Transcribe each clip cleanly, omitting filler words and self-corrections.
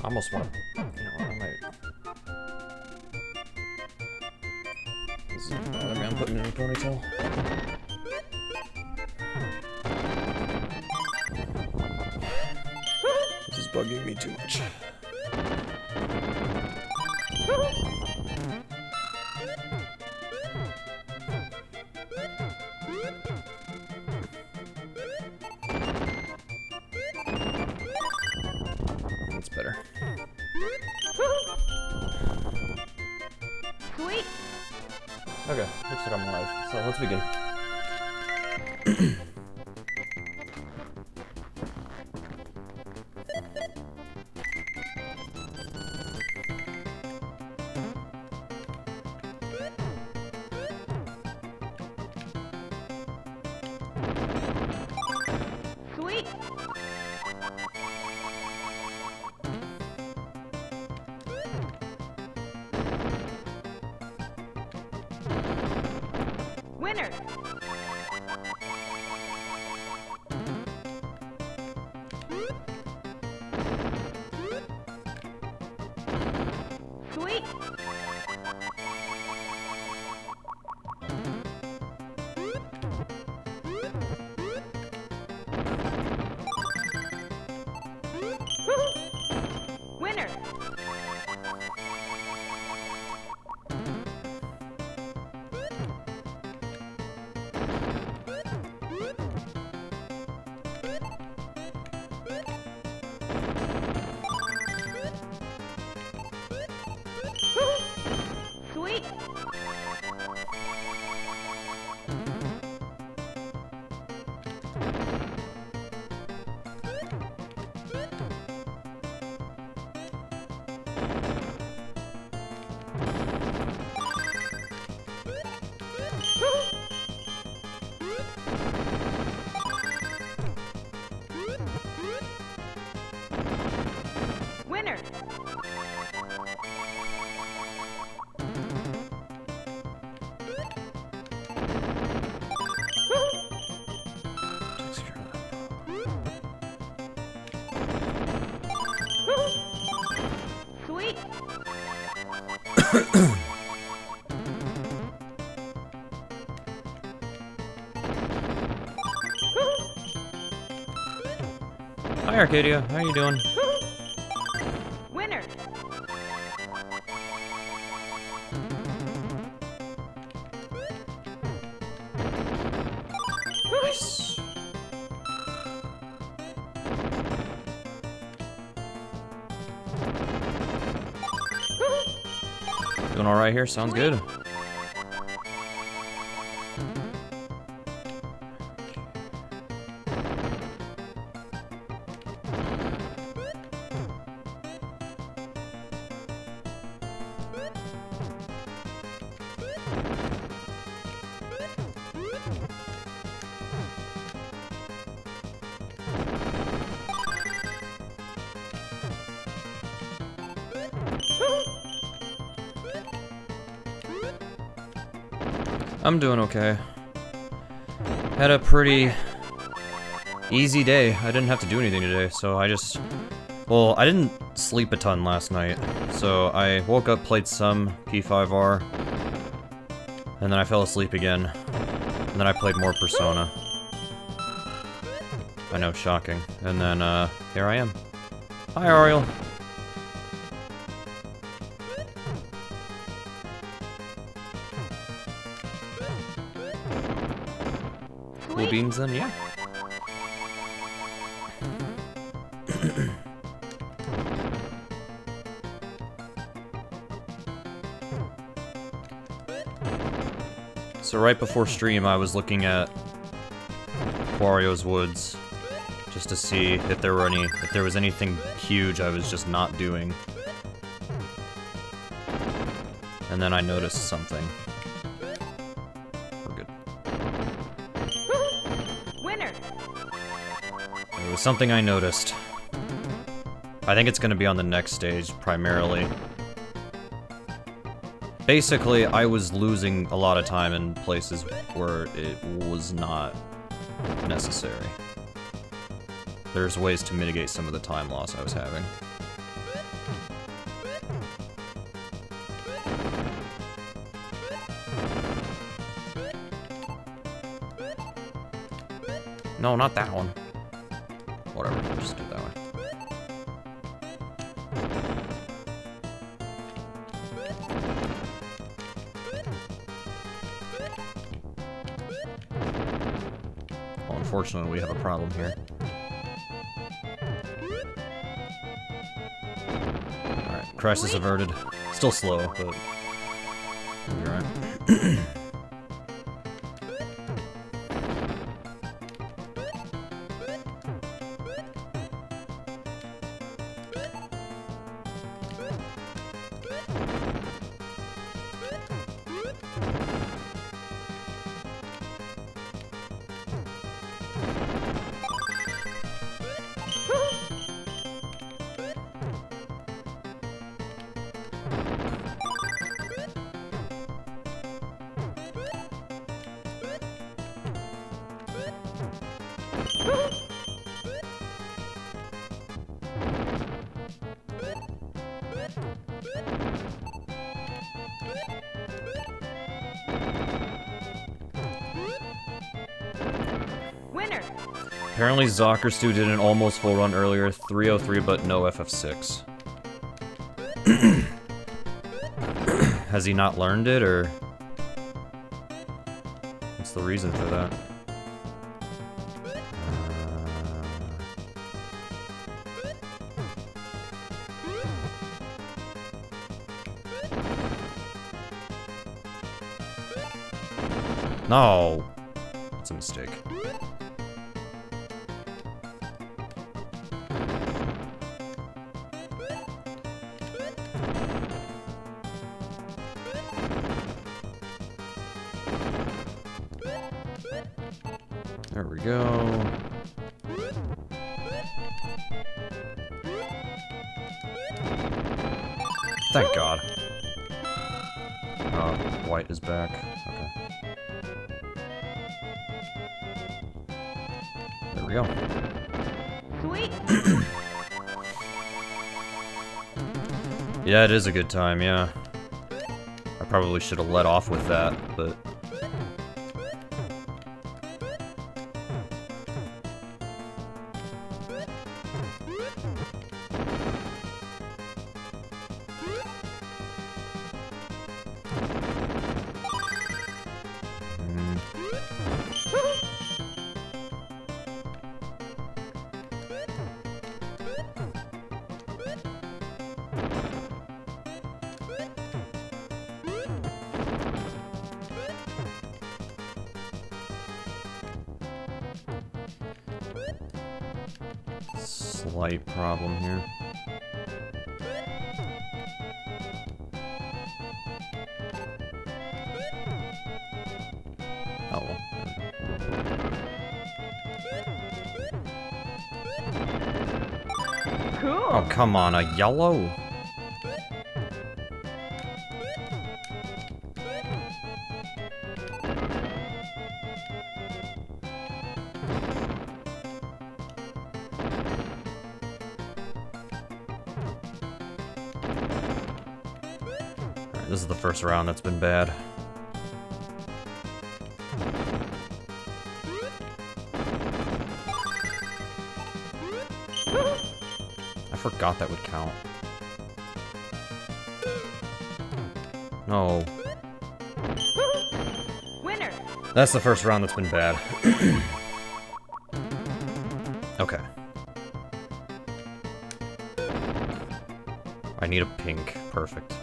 I almost want to. You know what? I might. This is bad. I'm putting in a ponytail. This is bugging me too much. That's better. Sweet. Okay, looks like I'm alive. So let's begin. Sweet. Winner. Sweet. Winner. Sweet. Winner. Sweet. Hi Arcadia, how you doing? Winner. Nice. Doing all right here. Sounds good. I'm doing okay. Had a pretty easy day. I didn't have to do anything today, so I just... Well, I didn't sleep a ton last night, so I woke up, played some P5R, and then I fell asleep again, and then I played more Persona. I know, shocking. And then, here I am. Hi, Ariel. Cool beans then, yeah. So right before stream, I was looking at Wario's Woods just to see if there was anything huge I was just not doing. And then I noticed something. We're good. Winner. There was something I noticed. I think it's gonna be on the next stage, primarily. Basically, I was losing a lot of time in places where it was not necessary. There's ways to mitigate some of the time loss I was having. No, not that one. Whatever, just do it that way. Well, unfortunately, we have a problem here. Alright, crisis averted. Still slow, but we'll be alright. Winner. Apparently Zockerstu did an almost full run earlier, 303, but no FF6. Has he not learned it, or what's the reason for that? No! That's a mistake. There we go. Thank God. White is back. Okay. There we go. Sweet. Yeah, it is a good time, yeah. I probably should have let off with that, but... Slight problem here. Oh well. Cool. Oh, come on, a yellow? This is the first round that's been bad. I forgot that would count. No. Winner. That's the first round that's been bad. Okay. I need a pink. Perfect.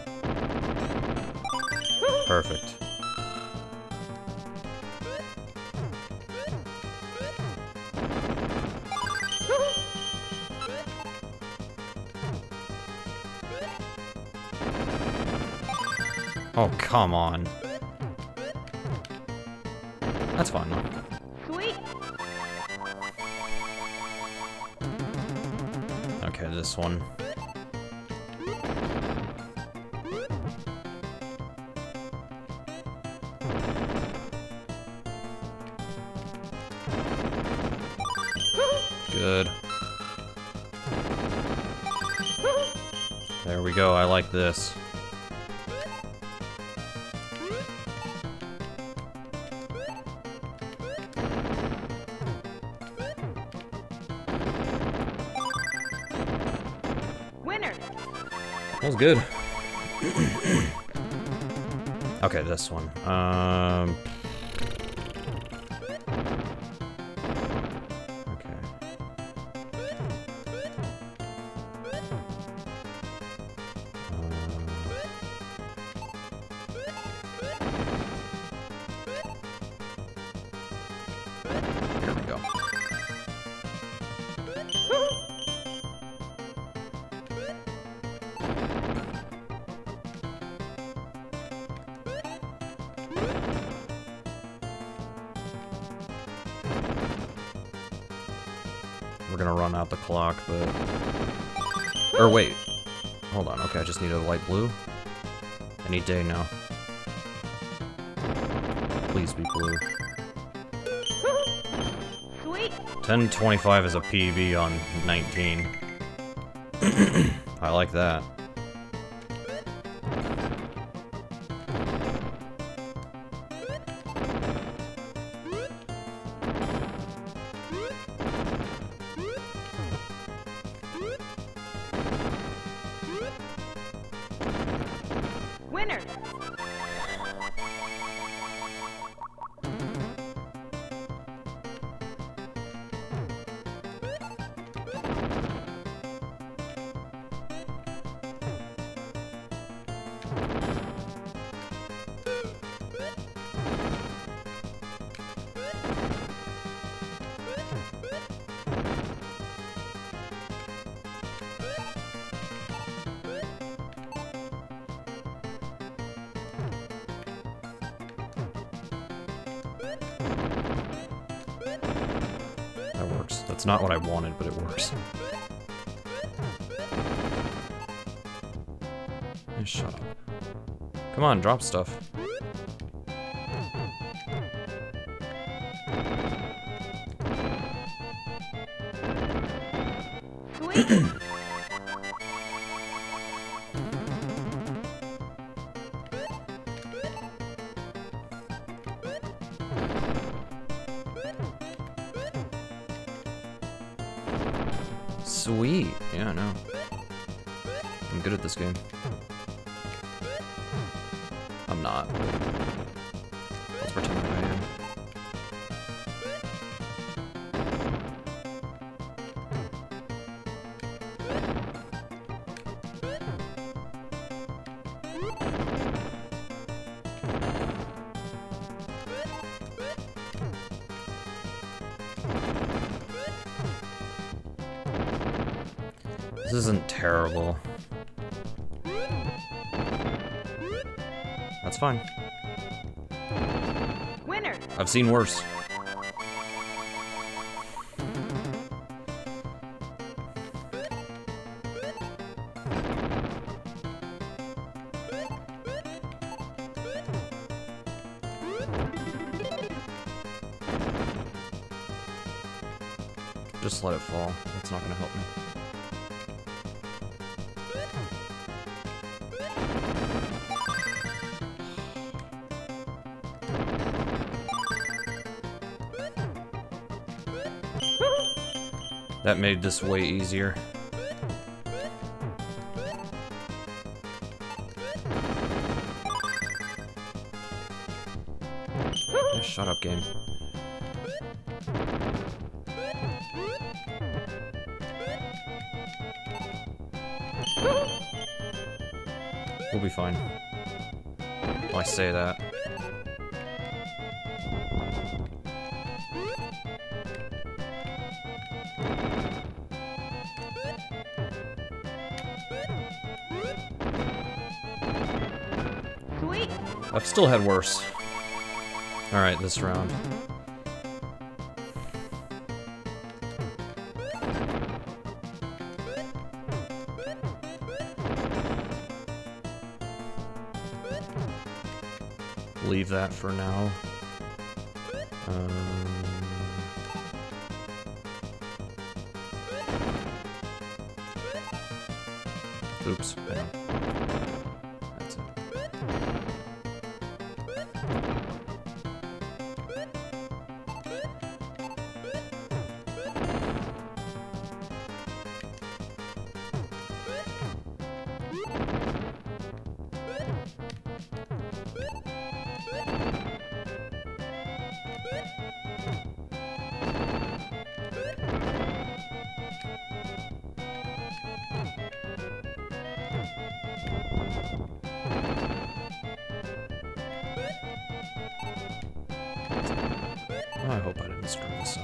Perfect. Oh, come on. That's fine, though. Sweet. Okay, this one. Good. There we go, I like this. That was good. Okay, this one. Okay. Here we go. We're gonna run out the clock, but... Or wait. Hold on, okay, I just need a light blue. I need day now. Please be blue. Sweet. 1025 is a PB on 19. I like that. Winner. That works. That's not what I wanted, but it works. Hey, shut up. Come on, drop stuff. Sweet. Sweet. Yeah, no. I'm good at this game. I'm not. Let's pretend that I am. This isn't terrible. That's fine. Winner. I've seen worse. Just let it fall. That's not gonna help me. That made this way easier. Yeah, shut up, game. We'll be fine. Well, I say that. Sweet. I've still had worse. Alright, this round. Leave that for now. Oops, hang on. That's it. Oh, I hope I didn't screw this up.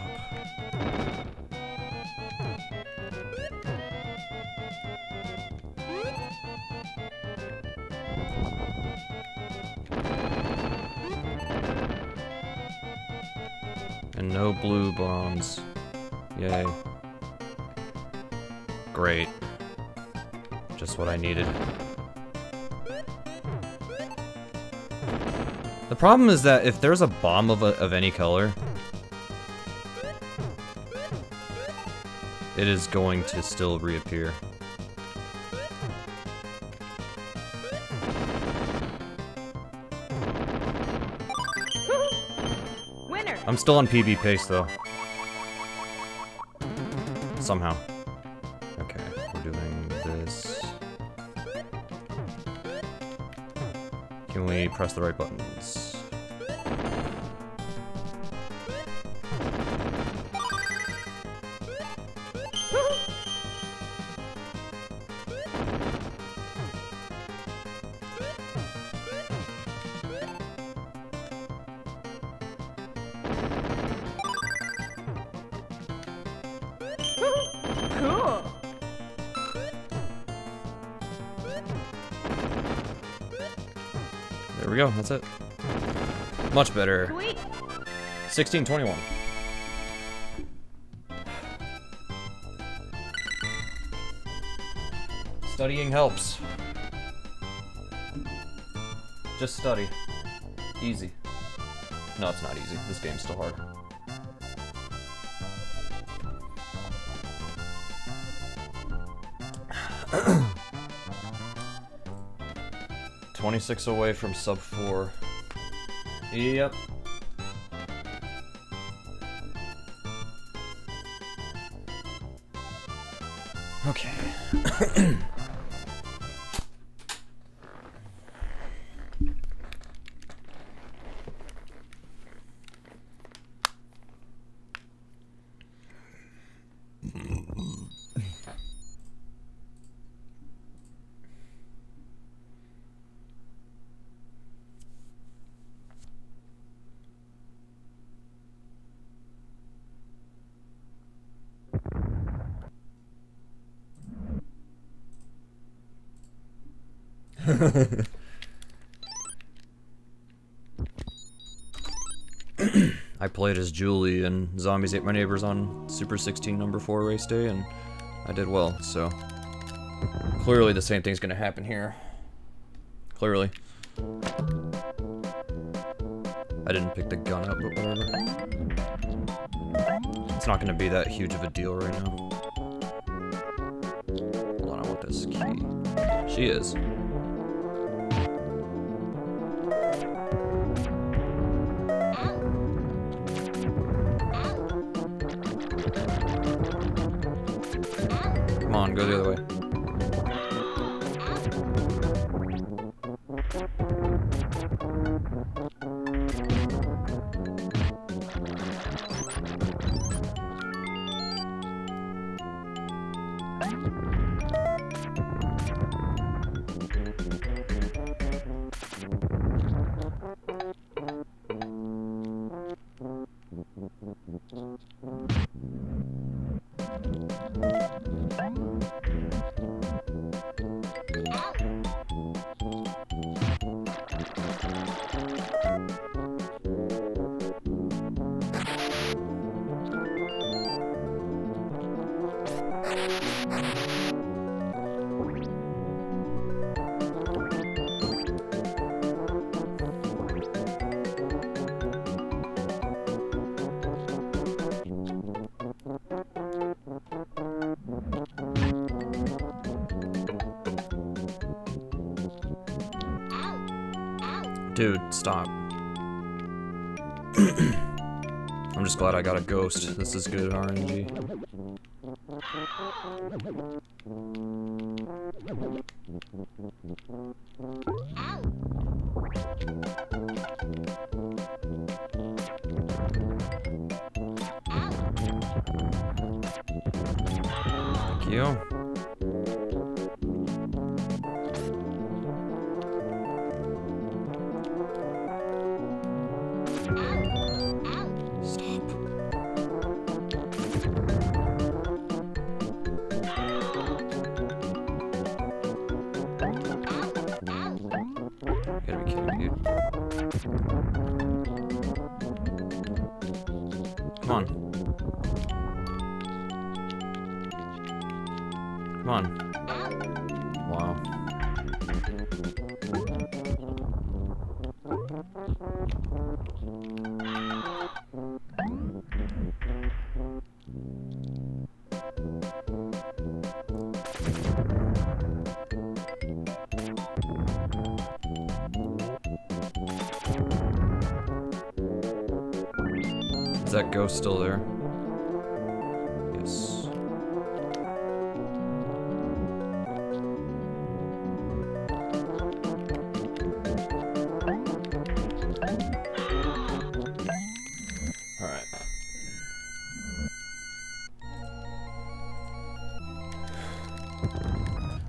And no blue bombs. Yay. Great. Just what I needed. The problem is that if there's a bomb of any color, it is going to still reappear. Winner. I'm still on PB pace though. Somehow. Okay, we're doing this. Can we press the right buttons? Cool. There we go, that's it. Much better. Sweet. 1621. Studying helps. Just study. Easy. No, it's not easy. This game's still hard. $26 away from sub 4. Yep. Okay. I played as Julie and Zombies Ate My Neighbors on Super 16 number 4 race day, and I did well, so clearly the same thing's gonna happen here. Clearly. I didn't pick the gun up, but whatever. It's not gonna be that huge of a deal right now. Hold on, I want this key. She is. Come on, go the other way. Dude, stop. I'm just glad I got a ghost. This is good RNG. Thank you. Come on. Come on. Wow. Is that ghost still there? Yes. Alright.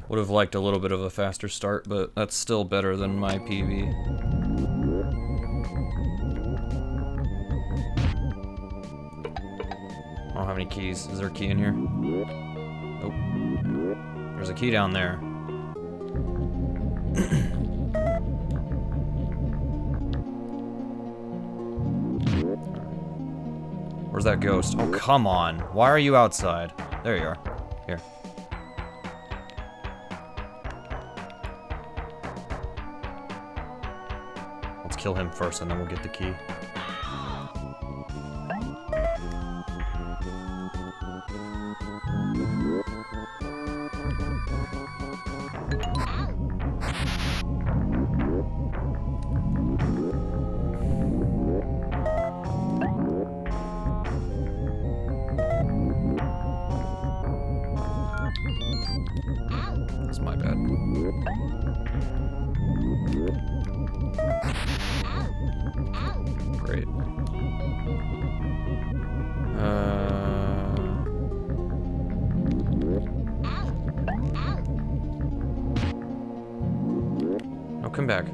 Would have liked a little bit of a faster start, but that's still better than my PB. I don't have any keys. Is there a key in here? Nope. There's a key down there. Where's that ghost? Oh, come on. Why are you outside? There you are. Here. Let's kill him first and then we'll get the key. That's my bad. Great. No, come back.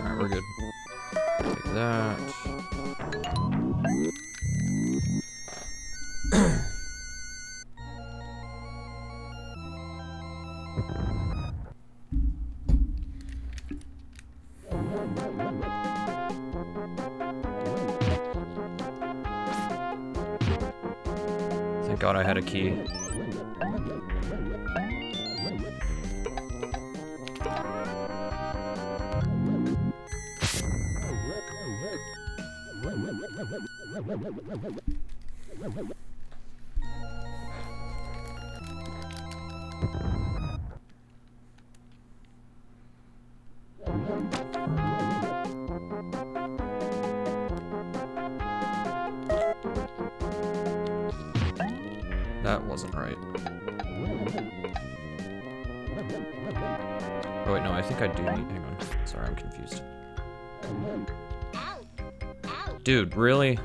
Alright, we're good. Take that. Thank God I had a key. That wasn't right. Oh wait, no, I think I do need... Hang on. Sorry, I'm confused. Dude, really?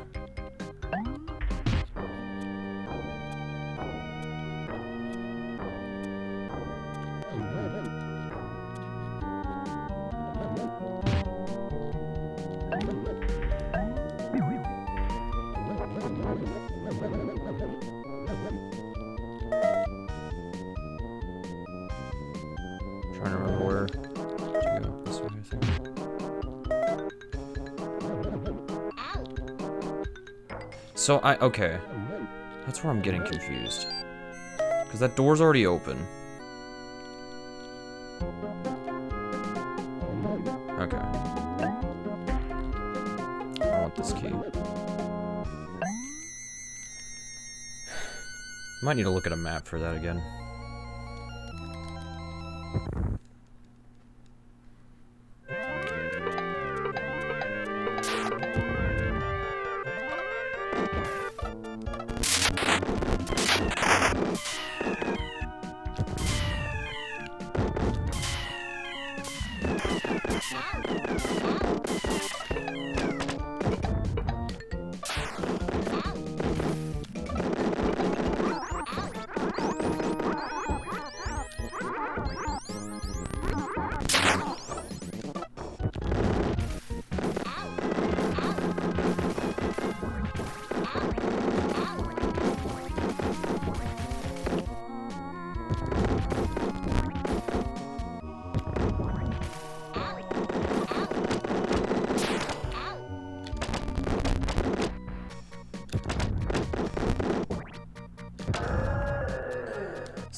Trying to remember where to go. This way, I think. So okay. That's where I'm getting confused. Because that door's already open. Okay. I want this key. Might need to look at a map for that again.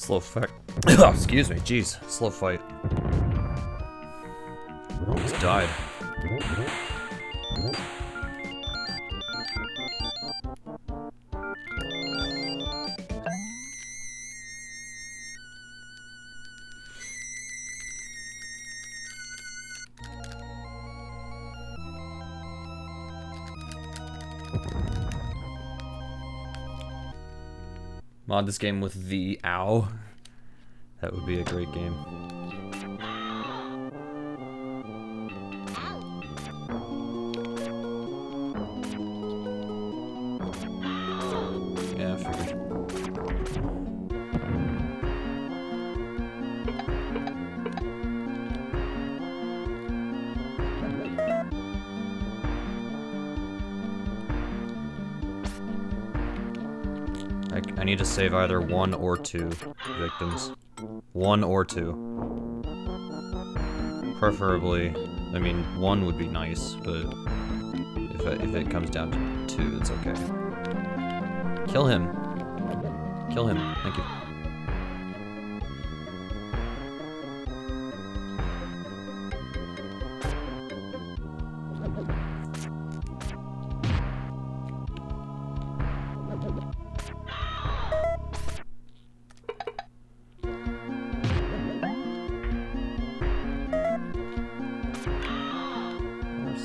Slow fight. Oh, excuse me. Jeez. Slow fight. Almost died. Mod this game with the ow. That would be a great game. Yeah, I figured. I need to save either 1 or 2 victims. 1 or 2. Preferably, I mean, 1 would be nice, but if it comes down to 2, it's okay. Kill him. Kill him. Thank you.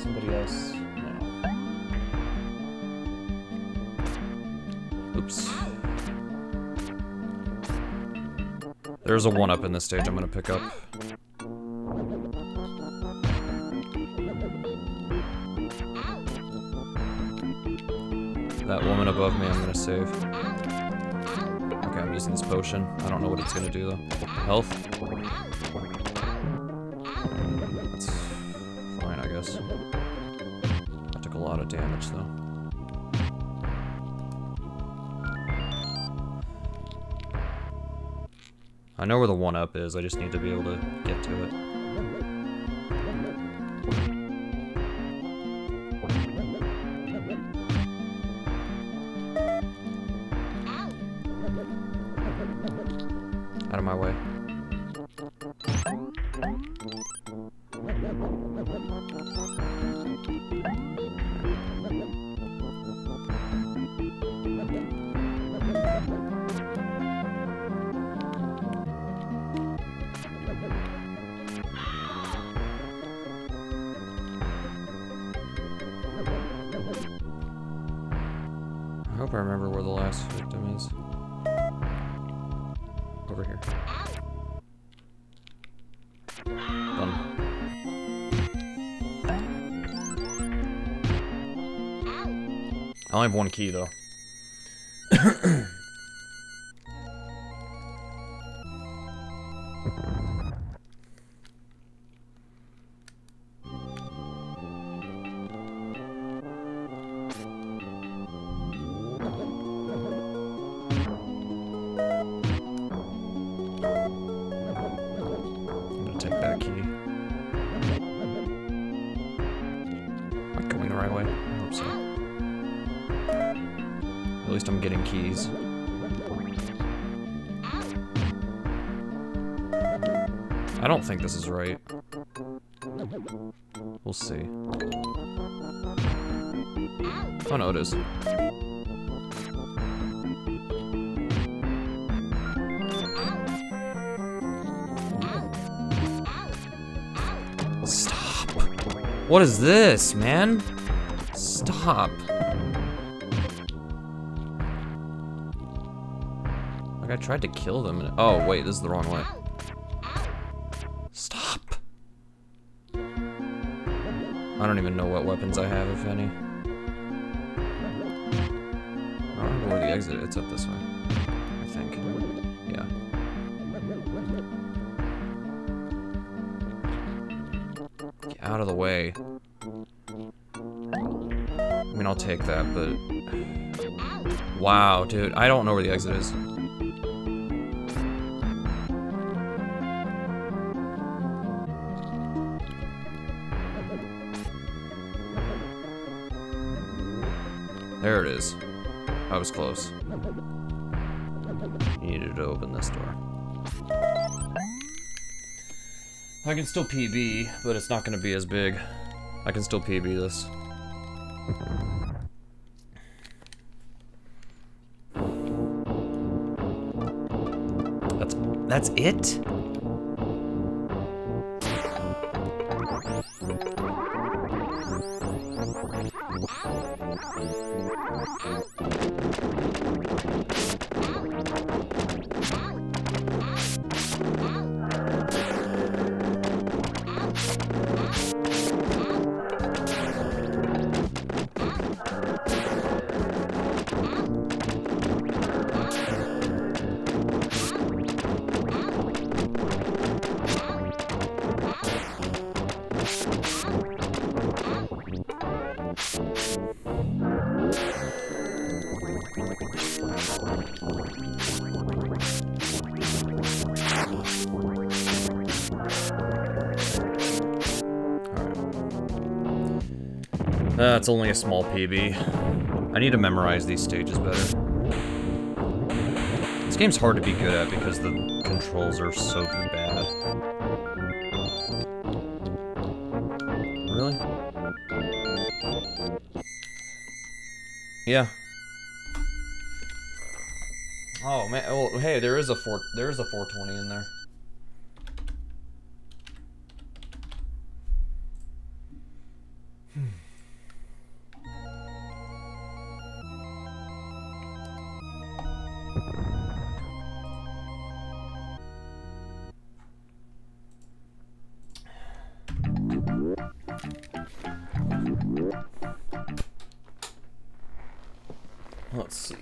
Somebody else? No. Oops. There's a 1-up in this stage I'm gonna pick up. That woman above me I'm gonna save. Okay, I'm using this potion. I don't know what it's gonna do though. Health? That's fine, I guess. I took a lot of damage though. I know where the 1-up is, I just need to be able to get to it. Out of my way. I hope I remember where the last victim is. Over here. Done. I only have 1 key though. Take that key. Am I going the right way? I hope so. At least I'm getting keys. I don't think this is right. We'll see. Oh no, it is. Stop. What is this, man? Stop. Like, I tried to kill them and— oh, wait, this is the wrong way. Stop. I don't even know what weapons I have, if any. I don't remember where the exit is. It's up this way, I think. Yeah. Get out of the way. I mean, I'll take that, but... wow, dude. I don't know where the exit is. There it is. I was close. You needed to open this door. I can still PB, but it's not going to be as big. I can still PB this. That's it? That's only a small PB. I need to memorize these stages better. This game's hard to be good at because the controls are so bad. Really? Yeah. Oh man, well, hey, there is a 420 in there. Let's see.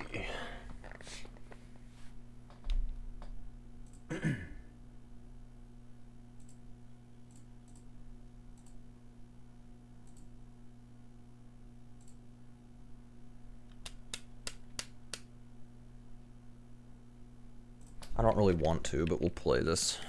I don't really want to, but we'll play this.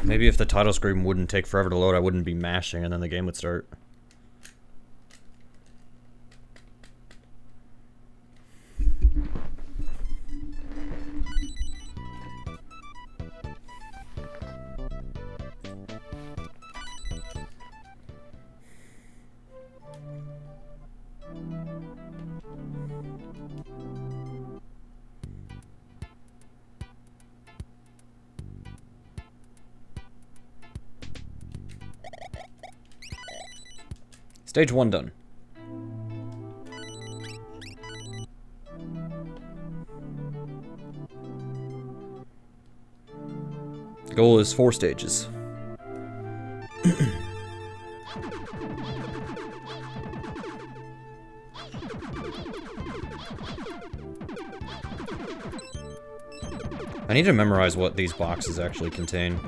Maybe if the title screen wouldn't take forever to load, I wouldn't be mashing and then the game would start. Stage 1 done. The goal is 4 stages. I need to memorize what these boxes actually contain.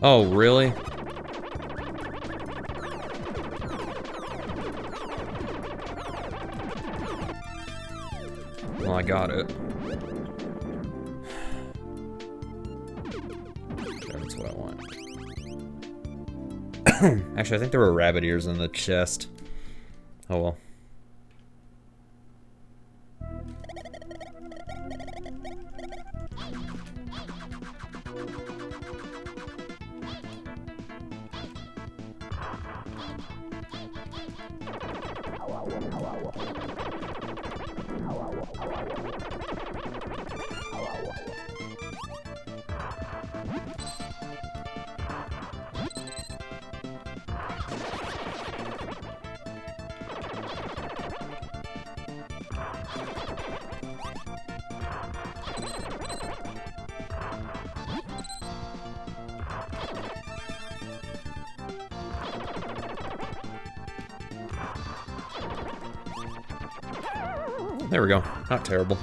Oh, really? Well, I got it. That's what I want. Actually, I think there were rabbit ears in the chest. Oh well. There we go. Not terrible.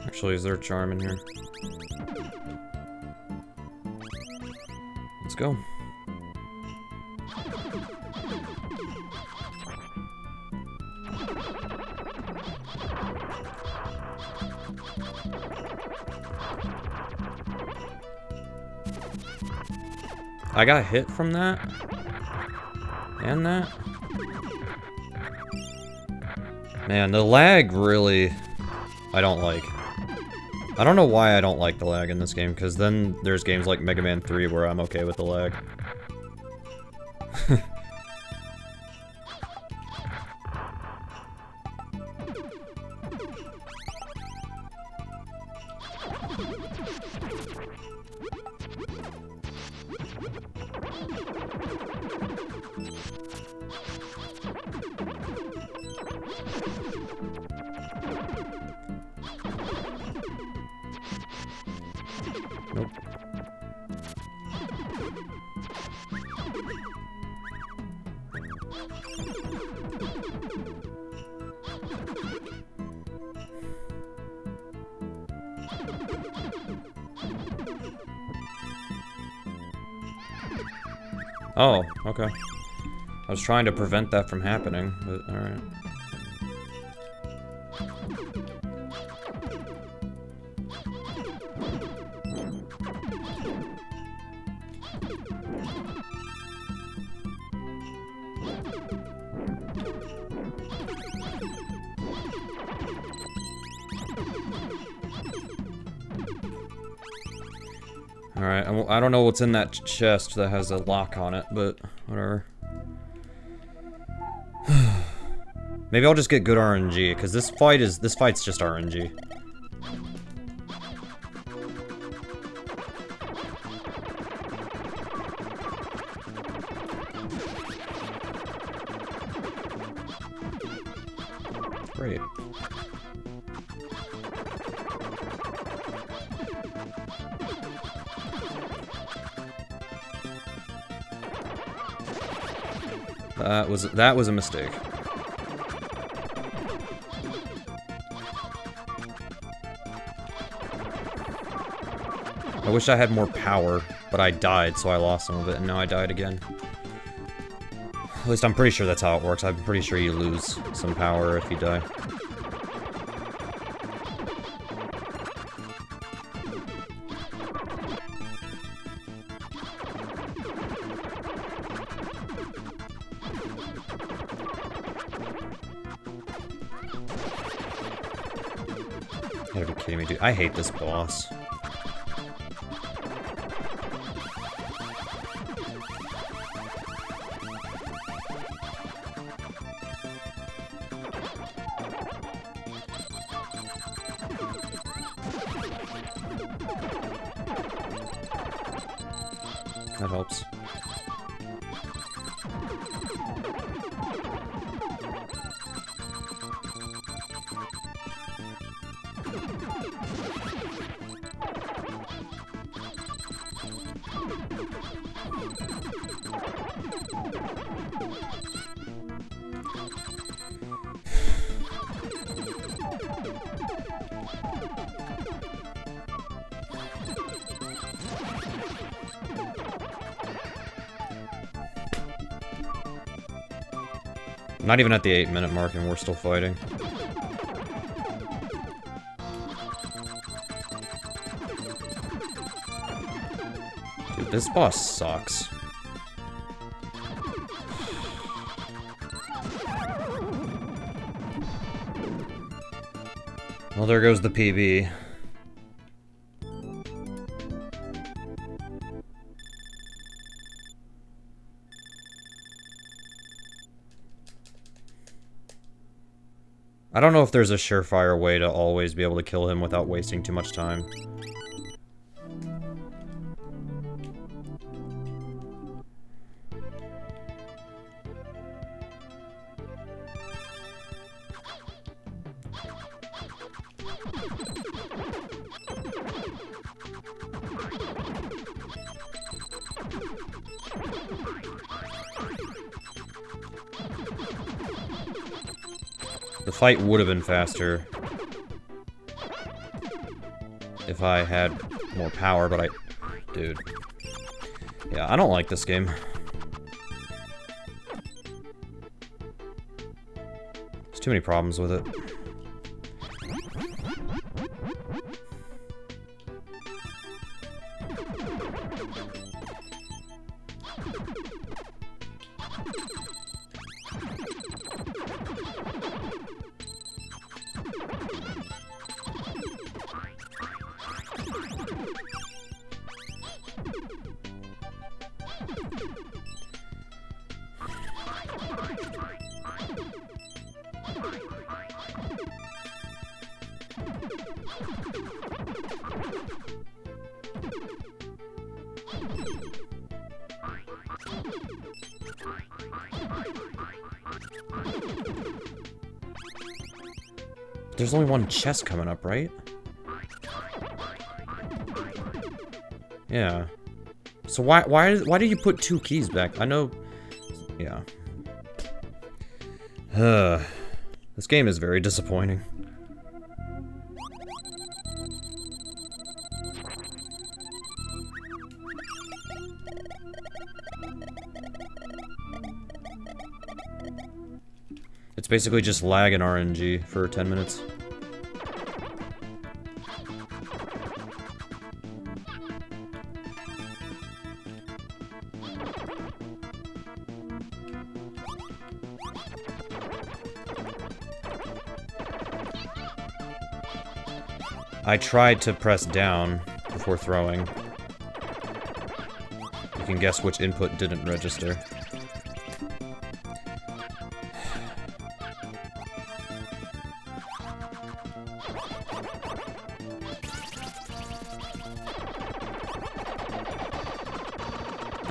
Actually, is there a charm in here? Let's go. I got hit from that? And that? Man, the lag really... I don't like. I don't know why I don't like the lag in this game, because then there's games like Mega Man 3 where I'm okay with the lag. Nope. Oh, okay. I was trying to prevent that from happening, but alright. Alright, I don't know what's in that chest that has a lock on it, but whatever. Maybe I'll just get good RNG, because this fight's just RNG. Great. That was a mistake. I wish I had more power, but I died, so I lost some of it, and now I died again. At least I'm pretty sure that's how it works. I'm pretty sure you lose some power if you die. You gotta be kidding me, dude. I hate this boss. That helps. Not even at the 8-minute mark and we're still fighting. Dude, this boss sucks. Well, there goes the PB. I don't know if there's a surefire way to always be able to kill him without wasting too much time. The fight would have been faster if I had more power, but dude. Yeah, I don't like this game. There's too many problems with it. There's only one chest coming up, right? Yeah. So why do you put 2 keys back? I know. Yeah. This game is very disappointing. It's basically just lag and RNG for 10 minutes. I tried to press down before throwing. You can guess which input didn't register.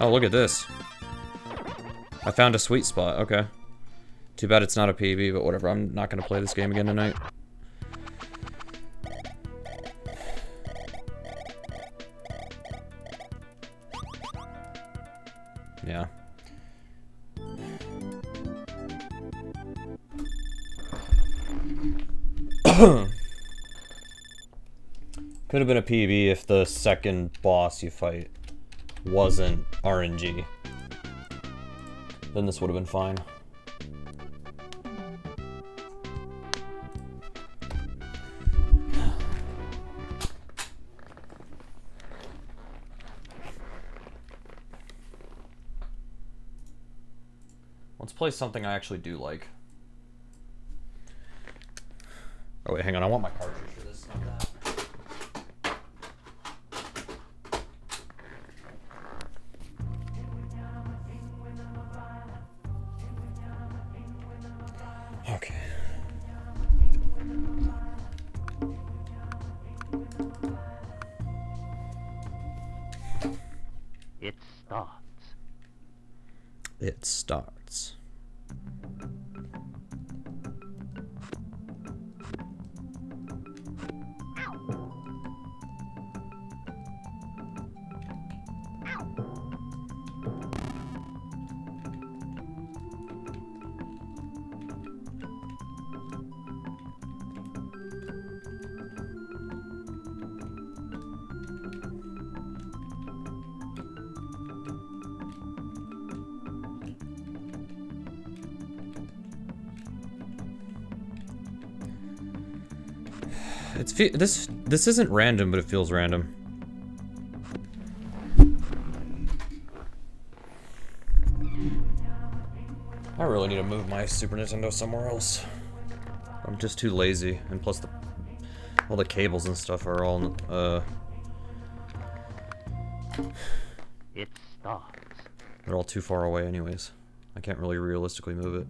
Oh, look at this. I found a sweet spot, okay. Too bad it's not a PB, but whatever, I'm not gonna play this game again tonight. Yeah. Could have been a PB if the second boss you fight wasn't RNG. Then this would have been fine. Let's play something I actually do like. Oh wait, hang on, I want my cartridge for this, not that. Okay. It starts. It starts. This isn't random, but it feels random. I really need to move my Super Nintendo somewhere else. I'm just too lazy, and plus all the cables and stuff are all It starts. they're all too far away anyways. I can't really realistically move it.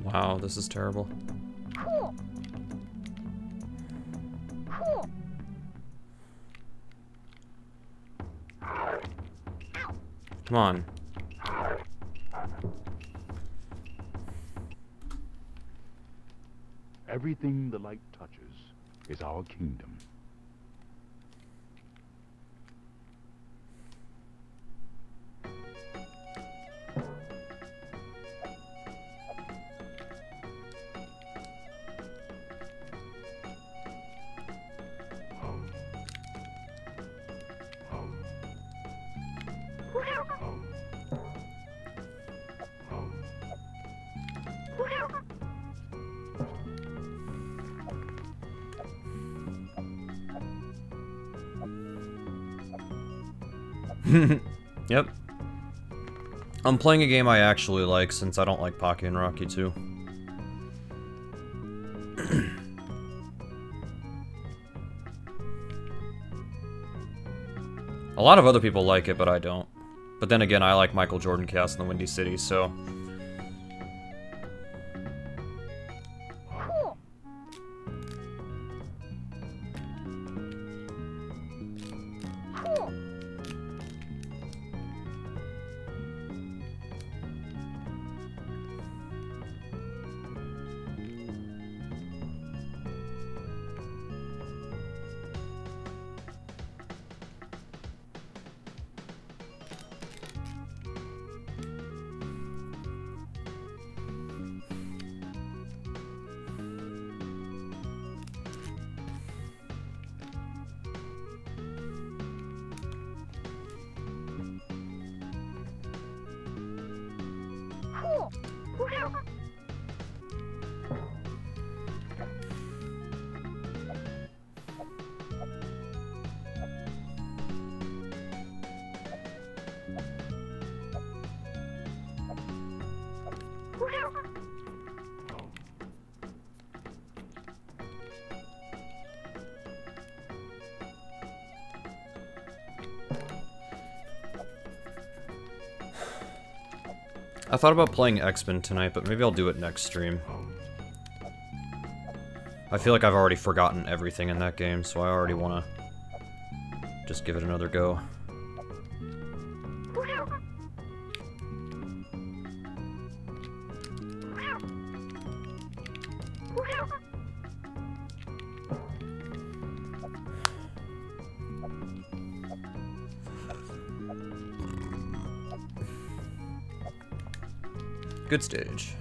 Wow, this is terrible. Come on. Everything the light touches is our kingdom. Yep. I'm playing a game I actually like since I don't like Pocky and Rocky 2. A lot of other people like it, but I don't. But then again, I like Michael Jordan Chaos in the Windy City, so... I thought about playing X-Men tonight, but maybe I'll do it next stream. I feel like I've already forgotten everything in that game, so I already want to just give it another go. Good stage.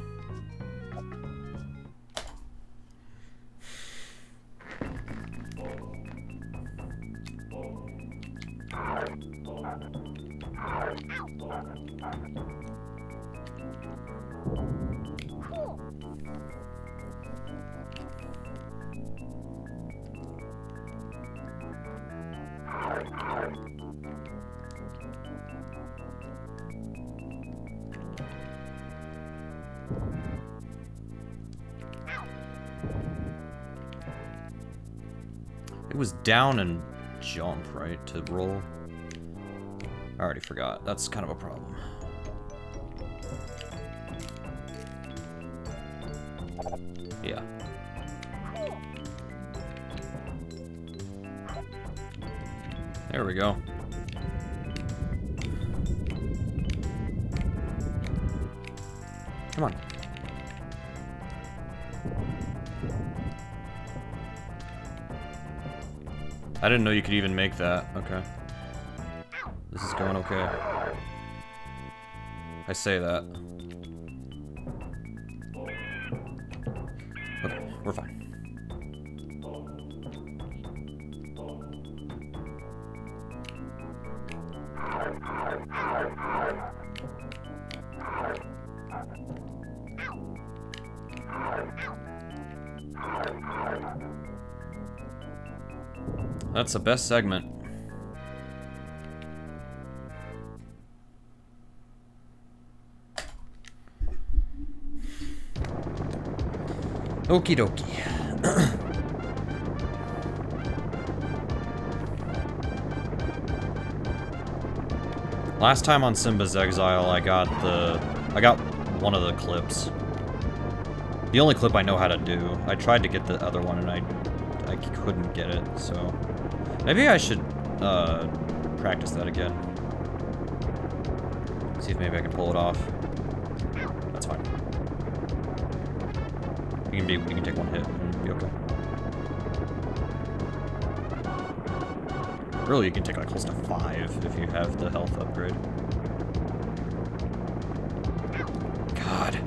It was down and jump, right, to roll? I already forgot. That's kind of a problem. Yeah. There we go. Come on. I didn't know you could even make that. Okay. This is going okay. I say that. Okay, we're fine. That's the best segment. Okie dokie. Last time on Simba's Exile, I got one of the clips. The only clip I know how to do. I tried to get the other one and I couldn't get it, so maybe I should practice that again. See if maybe I can pull it off. That's fine. You can take one hit and be okay. Really, you can take like close to 5 if you have the health upgrade. God.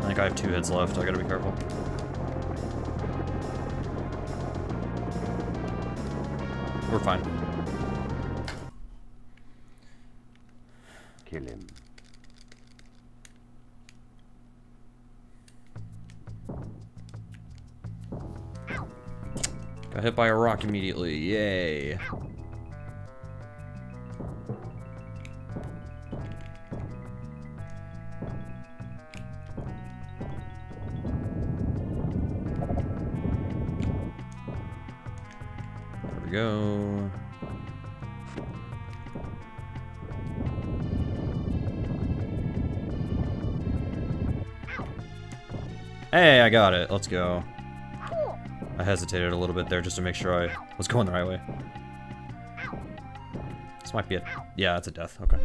I think I have 2 hits left. I gotta be careful. We're fine. Kill him. Got hit by a rock immediately. Yay. There we go. Hey, I got it. Let's go. I hesitated a little bit there just to make sure I was going the right way. This might be a... yeah, it's a death. Okay.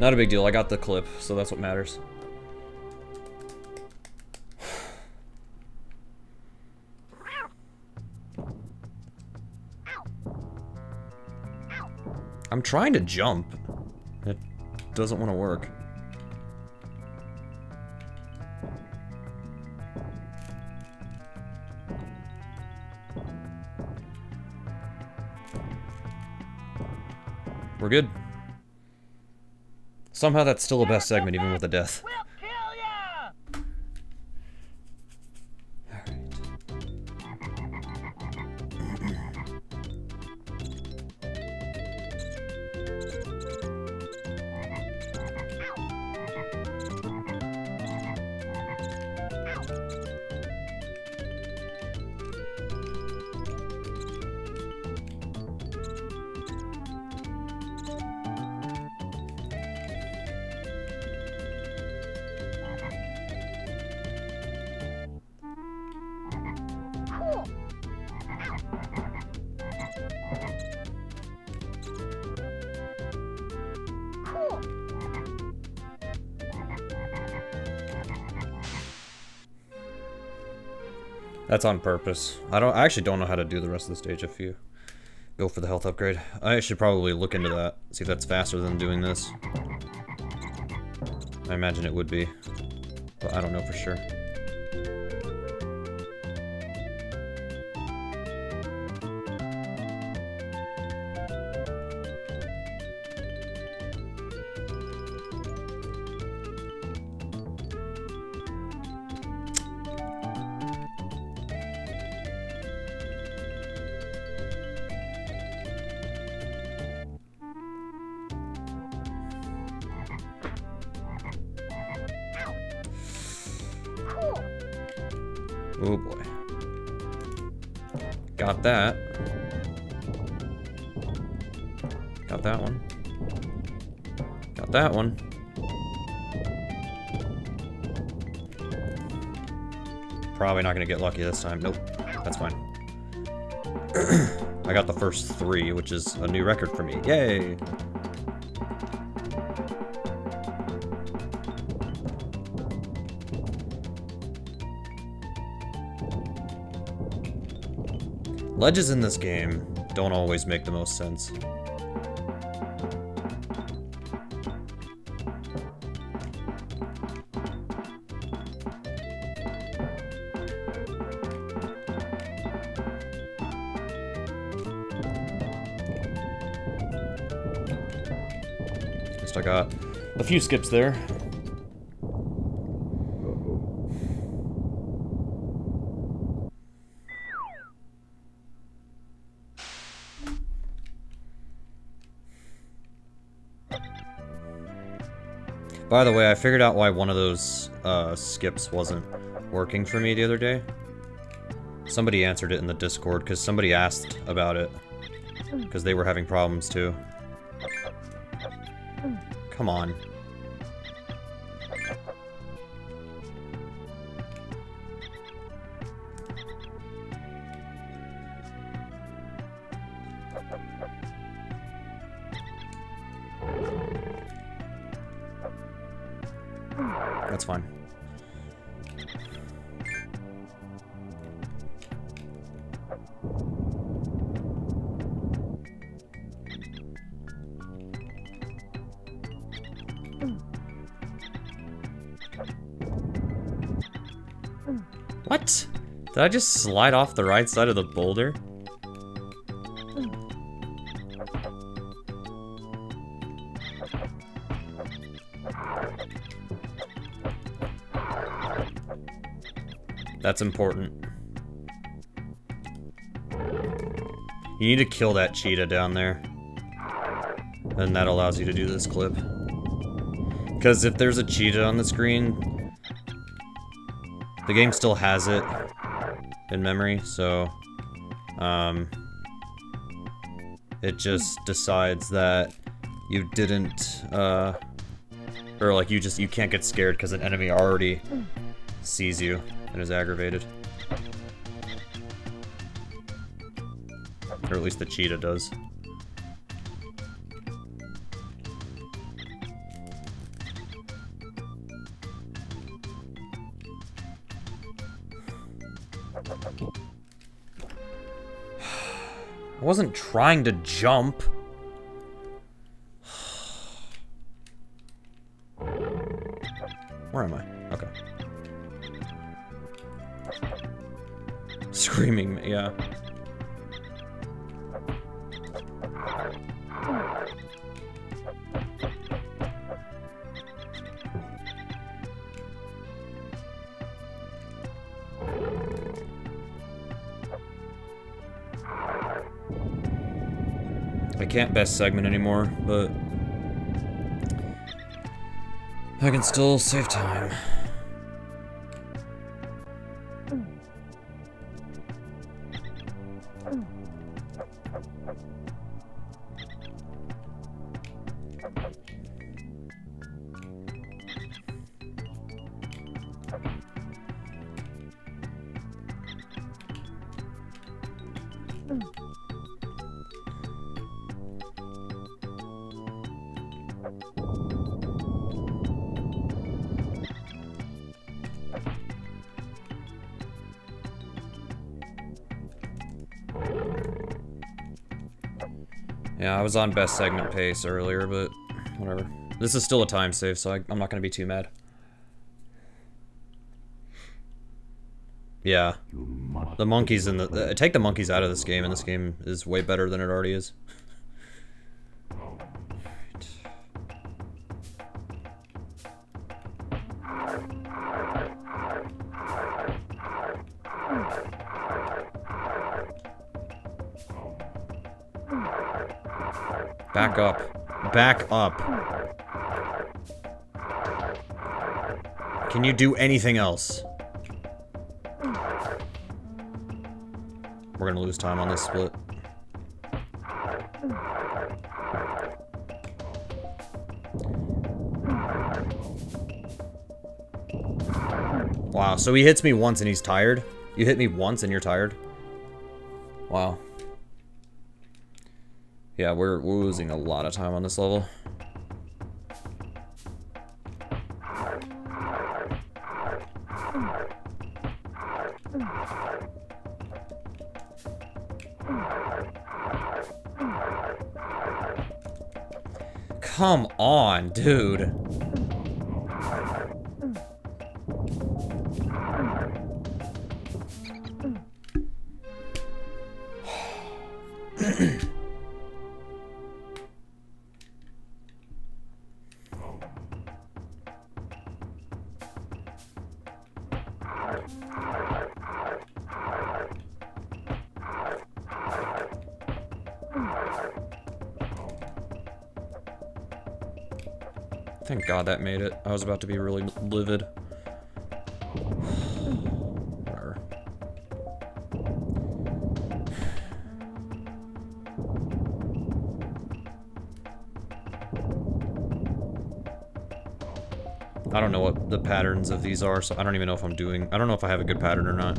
Not a big deal. I got the clip, so that's what matters. I'm trying to jump. It doesn't want to work. We're good. Somehow that's still the best segment, even with the death. We'll kill ya! That's on purpose. I actually don't know how to do the rest of the stage if you go for the health upgrade. I should probably look into that, see if that's faster than doing this. I imagine it would be, but I don't know for sure. Oh boy. Got that. Got that one. Got that one. Probably not gonna get lucky this time. Nope. That's fine. I got the first 3, which is a new record for me. Yay! Ledges in this game don't always make the most sense. At least I got a few skips there. By the way, I figured out why one of those skips wasn't working for me the other day. Somebody answered it in the Discord, because somebody asked about it. Because they were having problems too. Come on. That's fine. What? Did I just slide off the right side of the boulder? That's important. You need to kill that cheetah down there. And that allows you to do this clip. Because if there's a cheetah on the screen, the game still has it in memory, so it just decides that you didn't or like you can't get scared because an enemy already sees you and is aggravated. Or at least the cheetah does. I wasn't trying to jump. Where am I? Okay. Screaming, yeah. I can't best segment anymore, but I can still save time. Yeah, I was on best segment pace earlier, but whatever. This is still a time save, so I'm not gonna be too mad. Yeah. The monkeys in the... take the monkeys out of this game, and this game is way better than it already is. Back up. Back up. Can you do anything else? We're gonna lose time on this split. Wow, so he hits me once and he's tired? You hit me once and you're tired? Wow. Yeah, we're losing a lot of time on this level. Come on, dude. Thank God that made it. I was about to be really livid. Whatever. I don't know what the patterns of these are, so I don't even know if I'm doing... I don't know if I have a good pattern or not.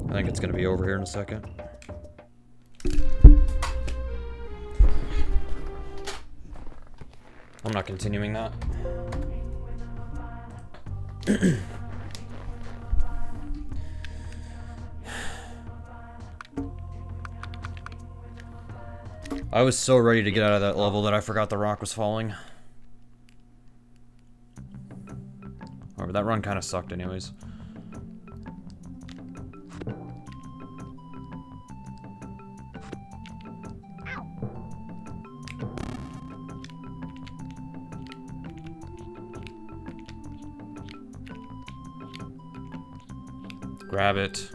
I think it's gonna be over here in a second. I'm not continuing that. I was so ready to get out of that level that I forgot the rock was falling. However, that run kind of sucked anyways. Grab it.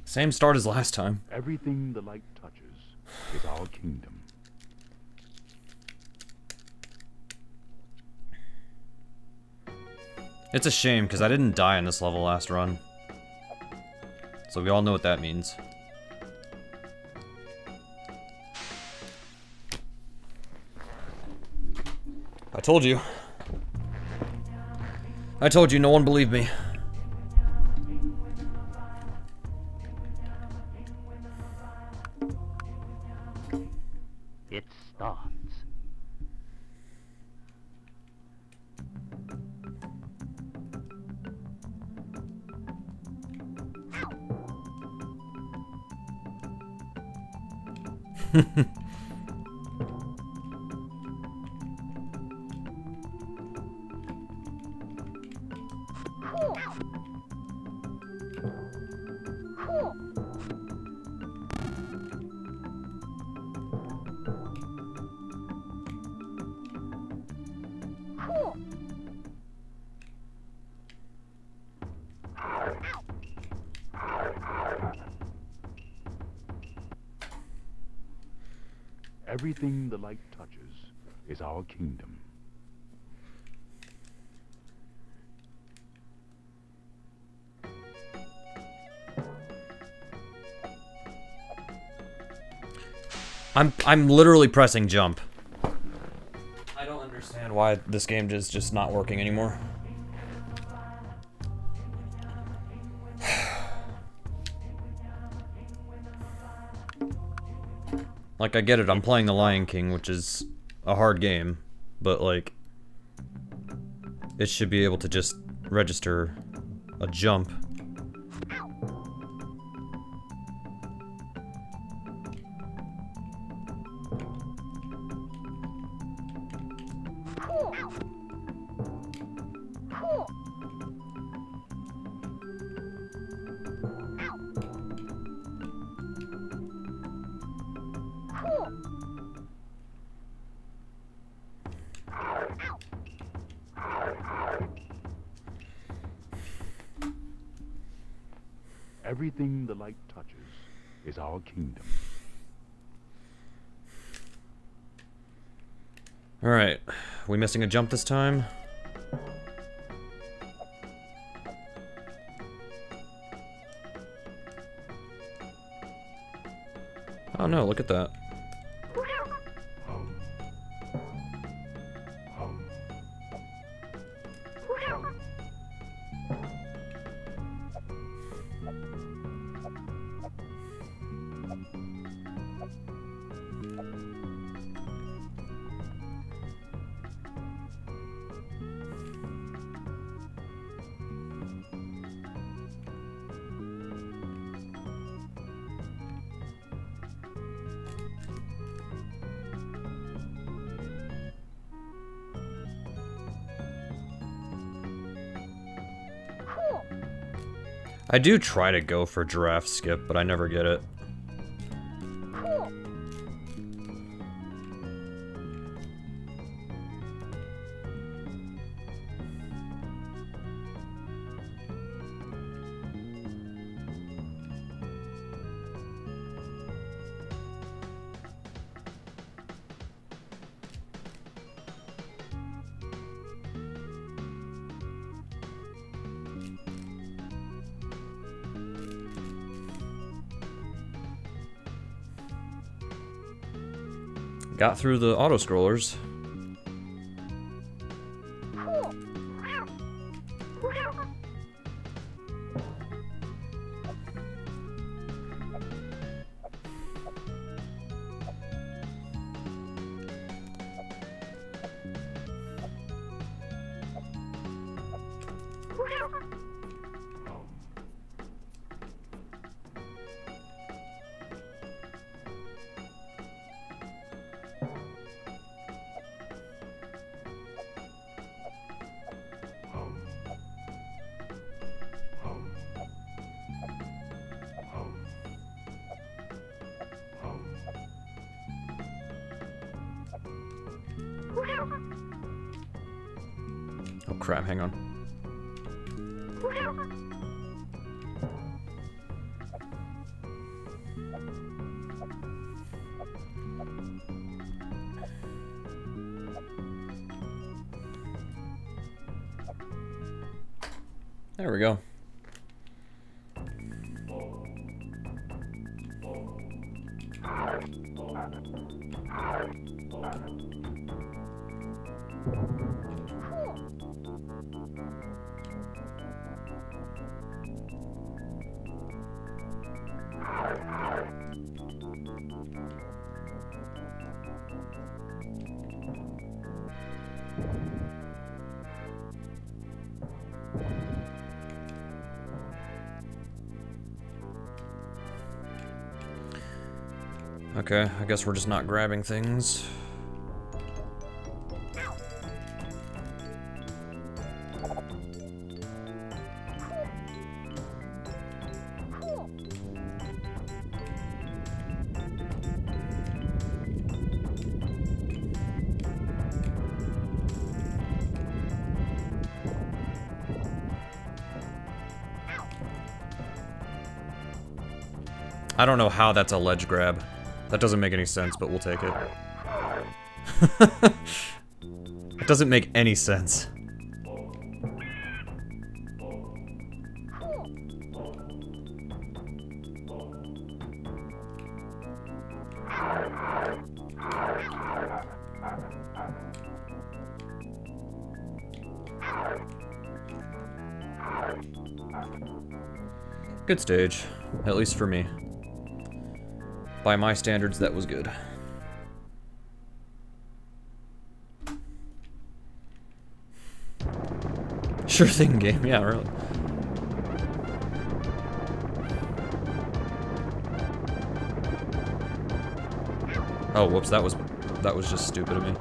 Same start as last time. Everything the light touches is our kingdom. It's a shame, because I didn't die in this level last run. So we all know what that means. I told you. I told you, no one believed me. It starts. Everything the light touches is our kingdom. I'm literally pressing jump. I don't understand why this game is just not working anymore. Like, I get it, I'm playing The Lion King, which is a hard game, but, like, it should be able to just register a jump. Everything the light touches is our kingdom. Alright, we missing a jump this time? Oh no, look at that. I do try to go for giraffe skip, but I never get it. Got through the auto-scrollers. Oh crap, hang on. There we go. Okay, I guess we're just not grabbing things. I don't know how that's a ledge grab. That doesn't make any sense, but we'll take it. It doesn't make any sense. Good stage, at least for me. By my standards, that was good. Sure thing game, yeah, really. Oh, whoops, that was just stupid of me.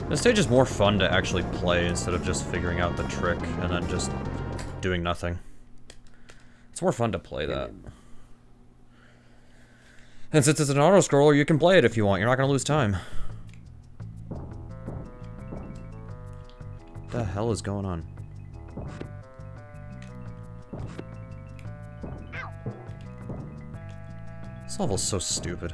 This stage is more fun to actually play instead of just figuring out the trick and then just doing nothing. It's more fun to play that. And since it's an auto-scroller, you can play it if you want. You're not gonna lose time. What the hell is going on? This level's so stupid.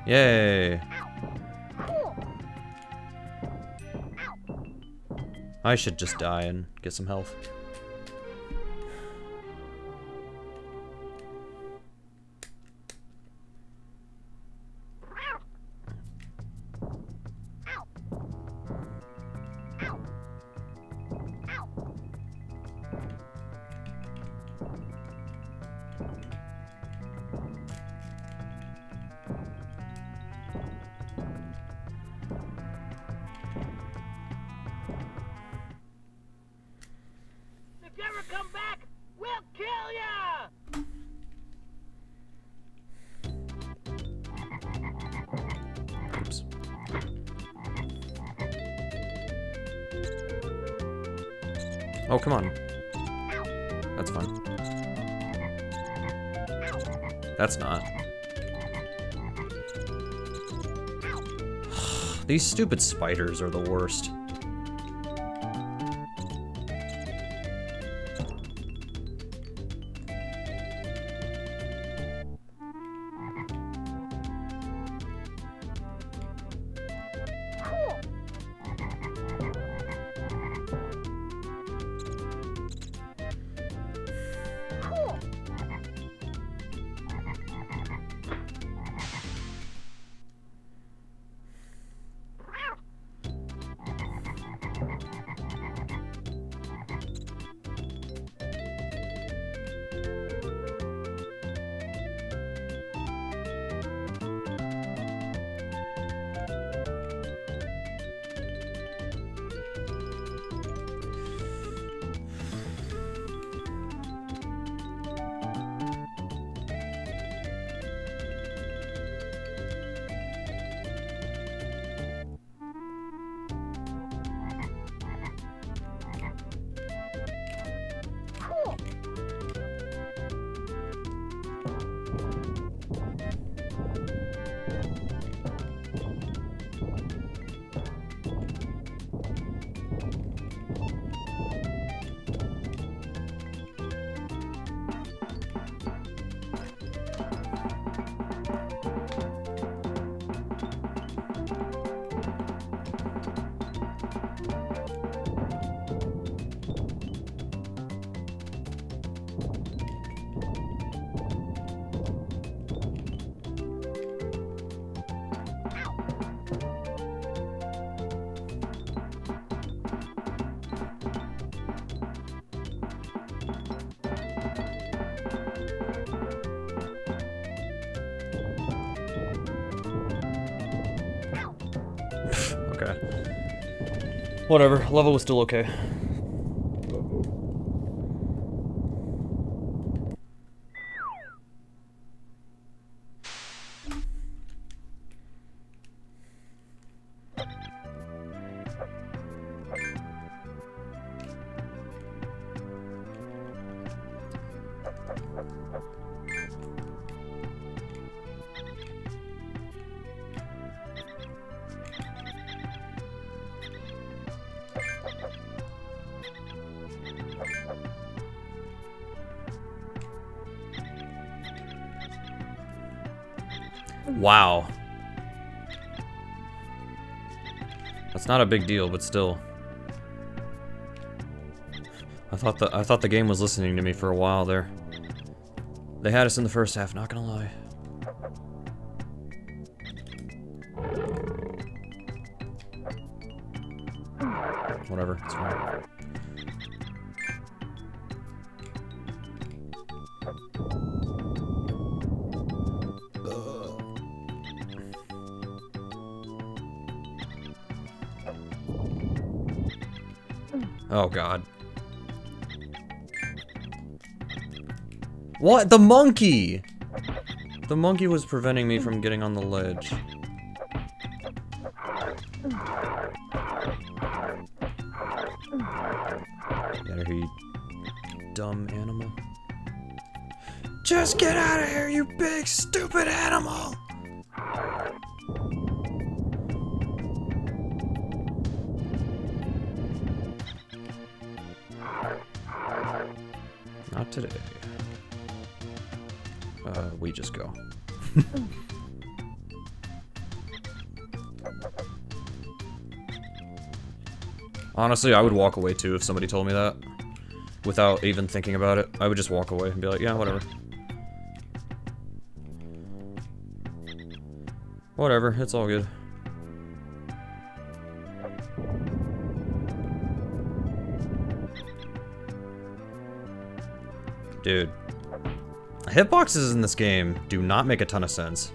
Yay! I should just die and get some health. If you ever come back, we'll kill ya! Oops. Oh, come on. That's fun. That's not. These stupid spiders are the worst. okay. Whatever, level was still okay. Wow. That's not a big deal, but still. I thought the game was listening to me for a while there. They had us in the first half, not gonna lie. Whatever, it's fine. Oh god. What? The monkey! The monkey was preventing me from getting on the ledge. Get out of here, you dumb animal. Just get out of here, you big stupid animal! Not today. We just go. Honestly, I would walk away too if somebody told me that. Without even thinking about it. I would just walk away and be like, yeah, whatever. Whatever, it's all good. Dude. Hitboxes in this game do not make a ton of sense.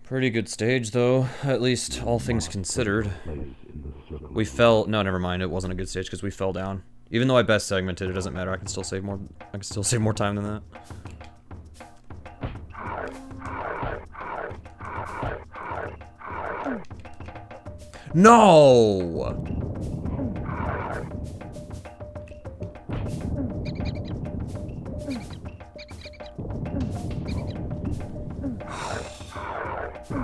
Pretty good stage, though, at least all things considered. We fell. No, never mind. It wasn't a good stage because we fell down. Even though I best segmented, it doesn't matter. I can still save more. I can still save more time than that. No!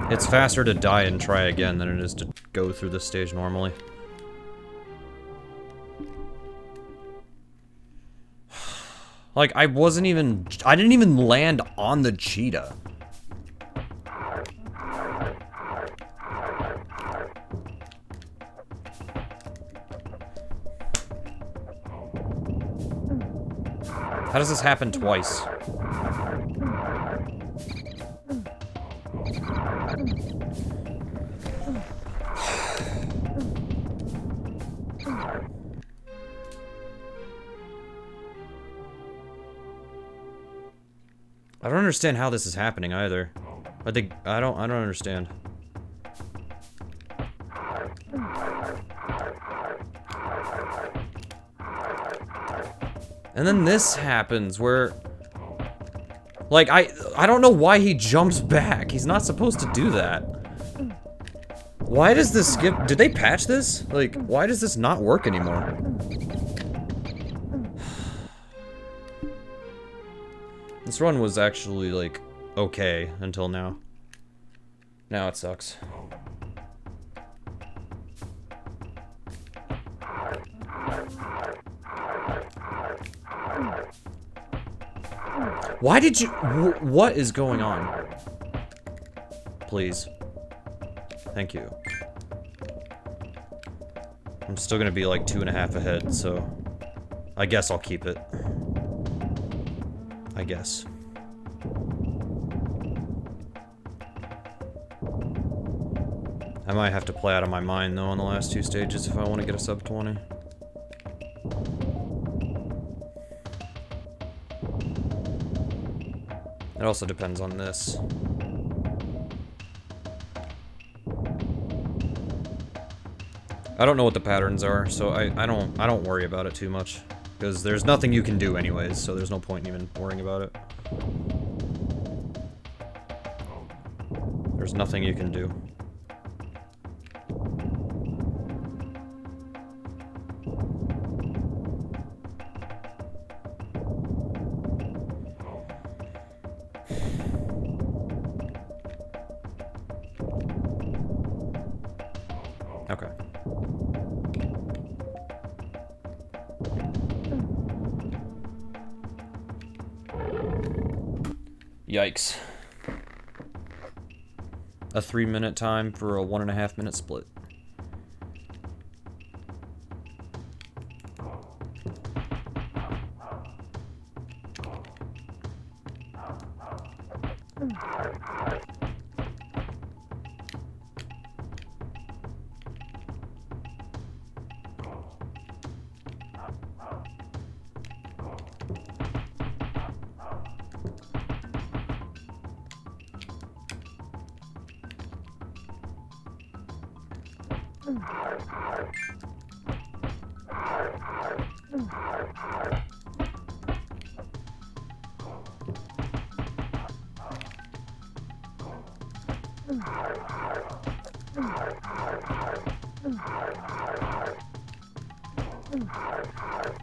It's faster to die and try again than it is to go through this stage normally. Like, I didn't even land on the cheetah. How does this happen twice? I don't understand how this is happening either. I don't understand. And then this happens where, like, I don't know why he jumps back. He's not supposed to do that. Why does this skip? Did they patch this? Like, why does this not work anymore? This run was actually, like, okay until now. Now it sucks. Why did you... What is going on? Please. Thank you. I'm still gonna be like 2.5 ahead, so... I guess I'll keep it. I guess. I might have to play out of my mind, though, on the last 2 stages if I want to get a sub 20. It also depends on this. I don't know what the patterns are, so I don't worry about it too much. Because there's nothing you can do anyways, so there's no point in even worrying about it. There's nothing you can do. Okay. Yikes. A 3-minute time for a 1.5-minute split.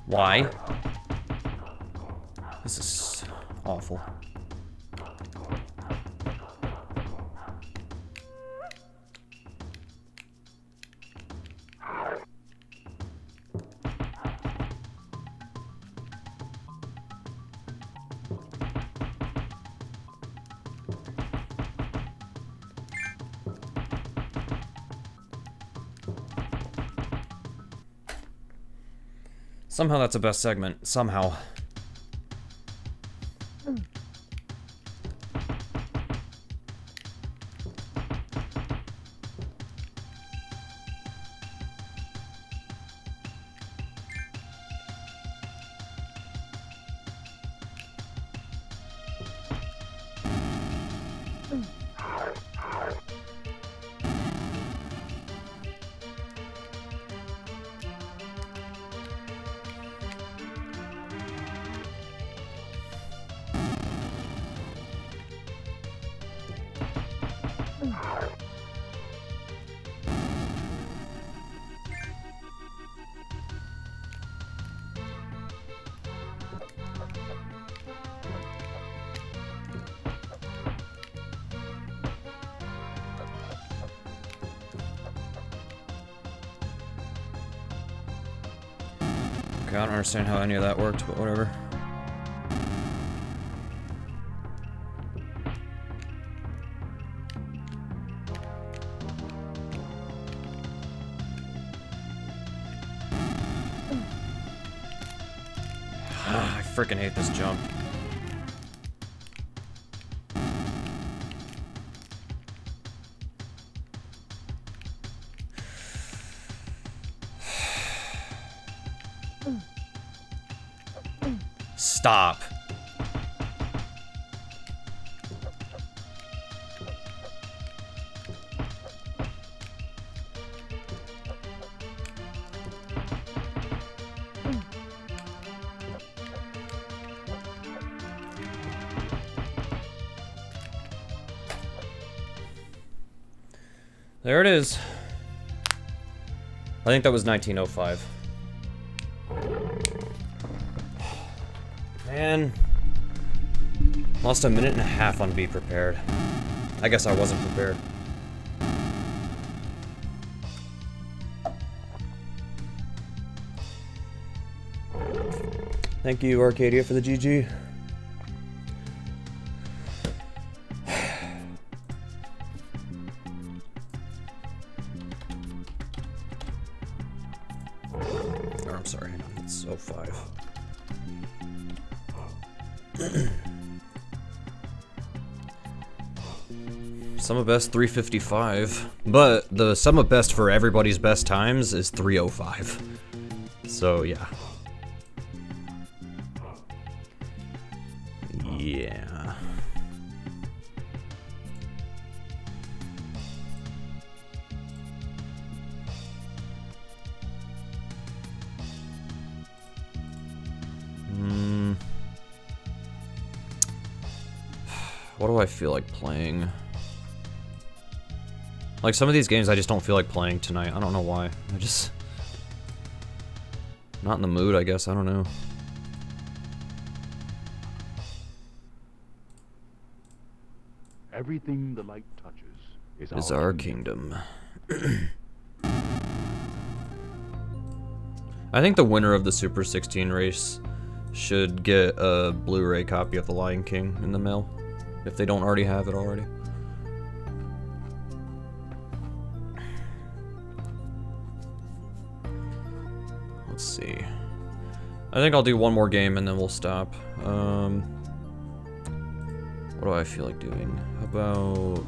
Why? This is awful. Somehow that's the best segment. Somehow. Okay, I don't understand how any of that worked, but whatever. I freaking hate this jump. Stop. There it is. I think that was 1905. Man. Lost a minute and a half on Be Prepared. I guess I wasn't prepared. Thank you, Arcadia, for the GG. Or, I'm sorry, it's 05. Sum of best 355, but the sum of best for everybody's best times is 305. So yeah. Yeah. What do I feel like playing? Like, some of these games I just don't feel like playing tonight. I don't know why. I just... Not in the mood, I guess. I don't know. Everything the light touches Is our kingdom. I think the winner of the Super 16 race should get a Blu-ray copy of The Lion King in the mail, if they don't already have it already. Let's see. I think I'll do one more game and then we'll stop. What do I feel like doing? How about...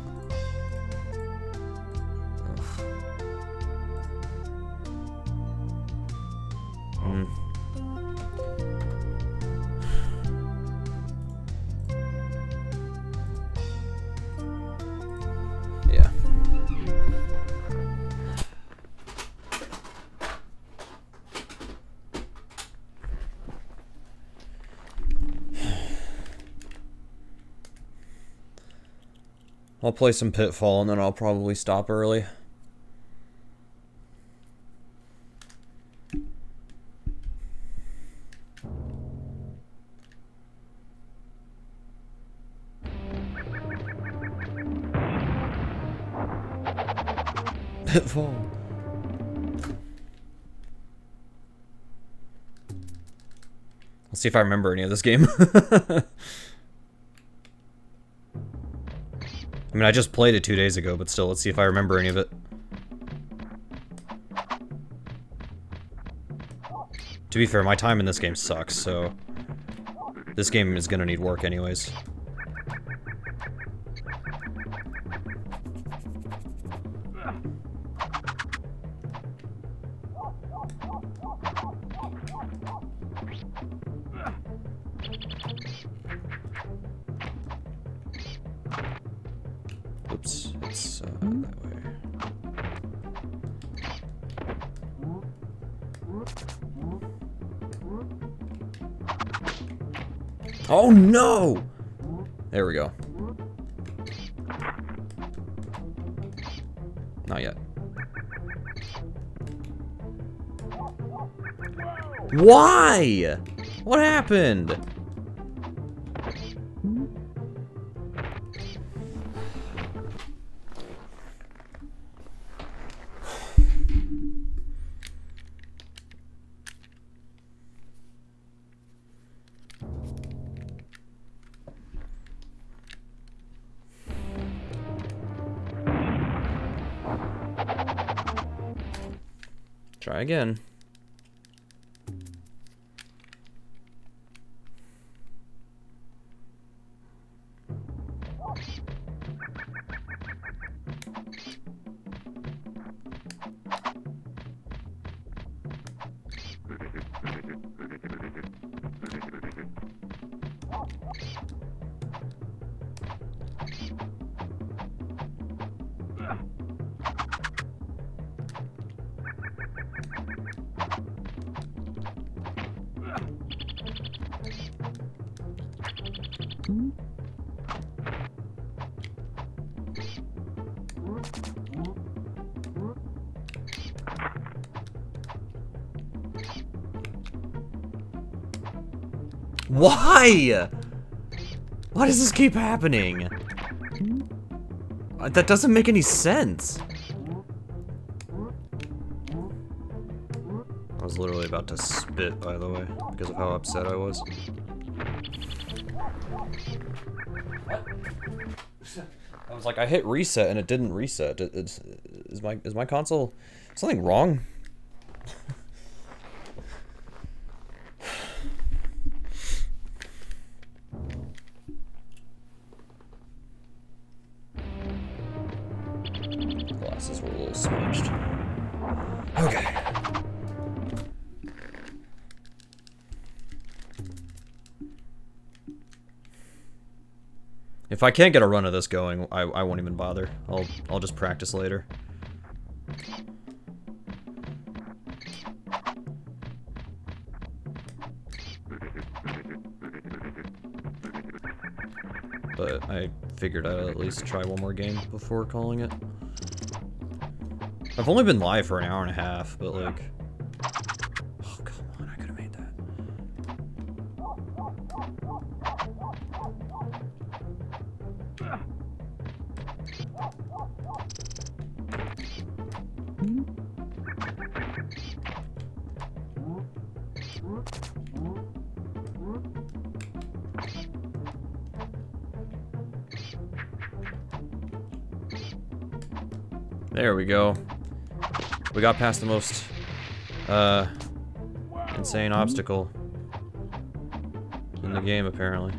Yeah. I'll play some Pitfall and then I'll probably stop early. Pitfall. Let's see if I remember any of this game. I mean, I just played it 2 days ago, but still, let's see if I remember any of it. To be fair, my time in this game sucks, so... This game is gonna need work anyways. Oops, it's that way. Oh no! There we go. Not yet. Why? What happened? Try again. Why? Why does this keep happening? That doesn't make any sense. I was literally about to spit, by the way, because of how upset I was. I was like, I hit reset and it didn't reset. Is my console something wrong? Glasses were a little smudged. Okay. If I can't get a run of this going, I won't even bother. I'll just practice later. but I figured I'd at least try one more game before calling it. I've only been live for an hour and a half, but like... Oh, come on, I could have made that. There we go. We got past the most insane obstacle in the game, apparently.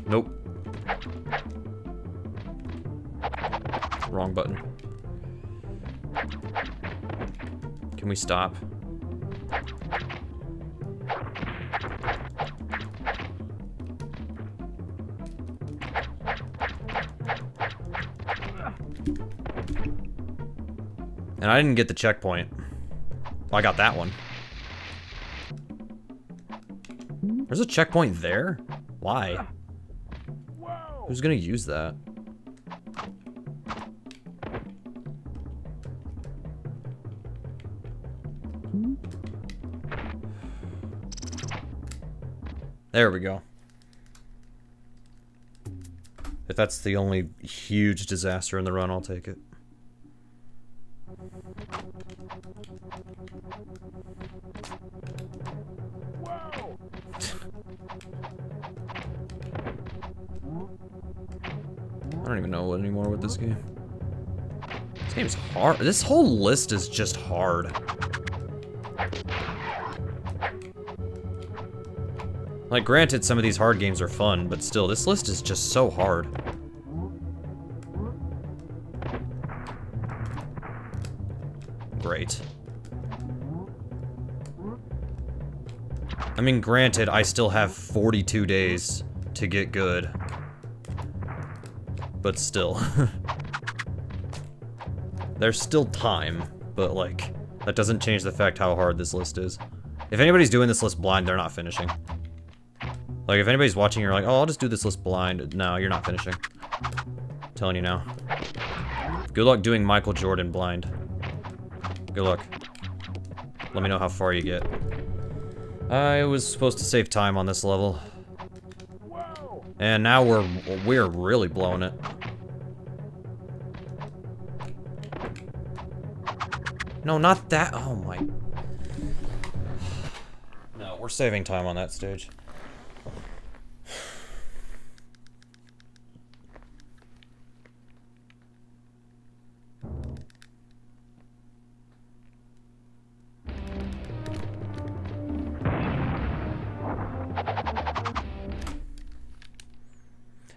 Nope. Wrong button. Can we stop? And I didn't get the checkpoint. Well, I got that one. There's a checkpoint there? Why? Who's gonna use that? There we go. If that's the only huge disaster in the run, I'll take it. I don't even know anymore with this game. This game's hard. This whole list is just hard. Like, granted, some of these hard games are fun, but still, this list is just so hard. Great. I mean, granted, I still have 42 days to get good. But still. There's still time, but like, that doesn't change the fact how hard this list is. If anybody's doing this list blind, they're not finishing. Like, if anybody's watching, you're like, oh, I'll just do this list blind. No, you're not finishing. I'm telling you now. Good luck doing Michael Jordan blind. Good luck. Let me know how far you get. I was supposed to save time on this level. And now we're really blowing it. No, not that. Oh my. No, we're saving time on that stage.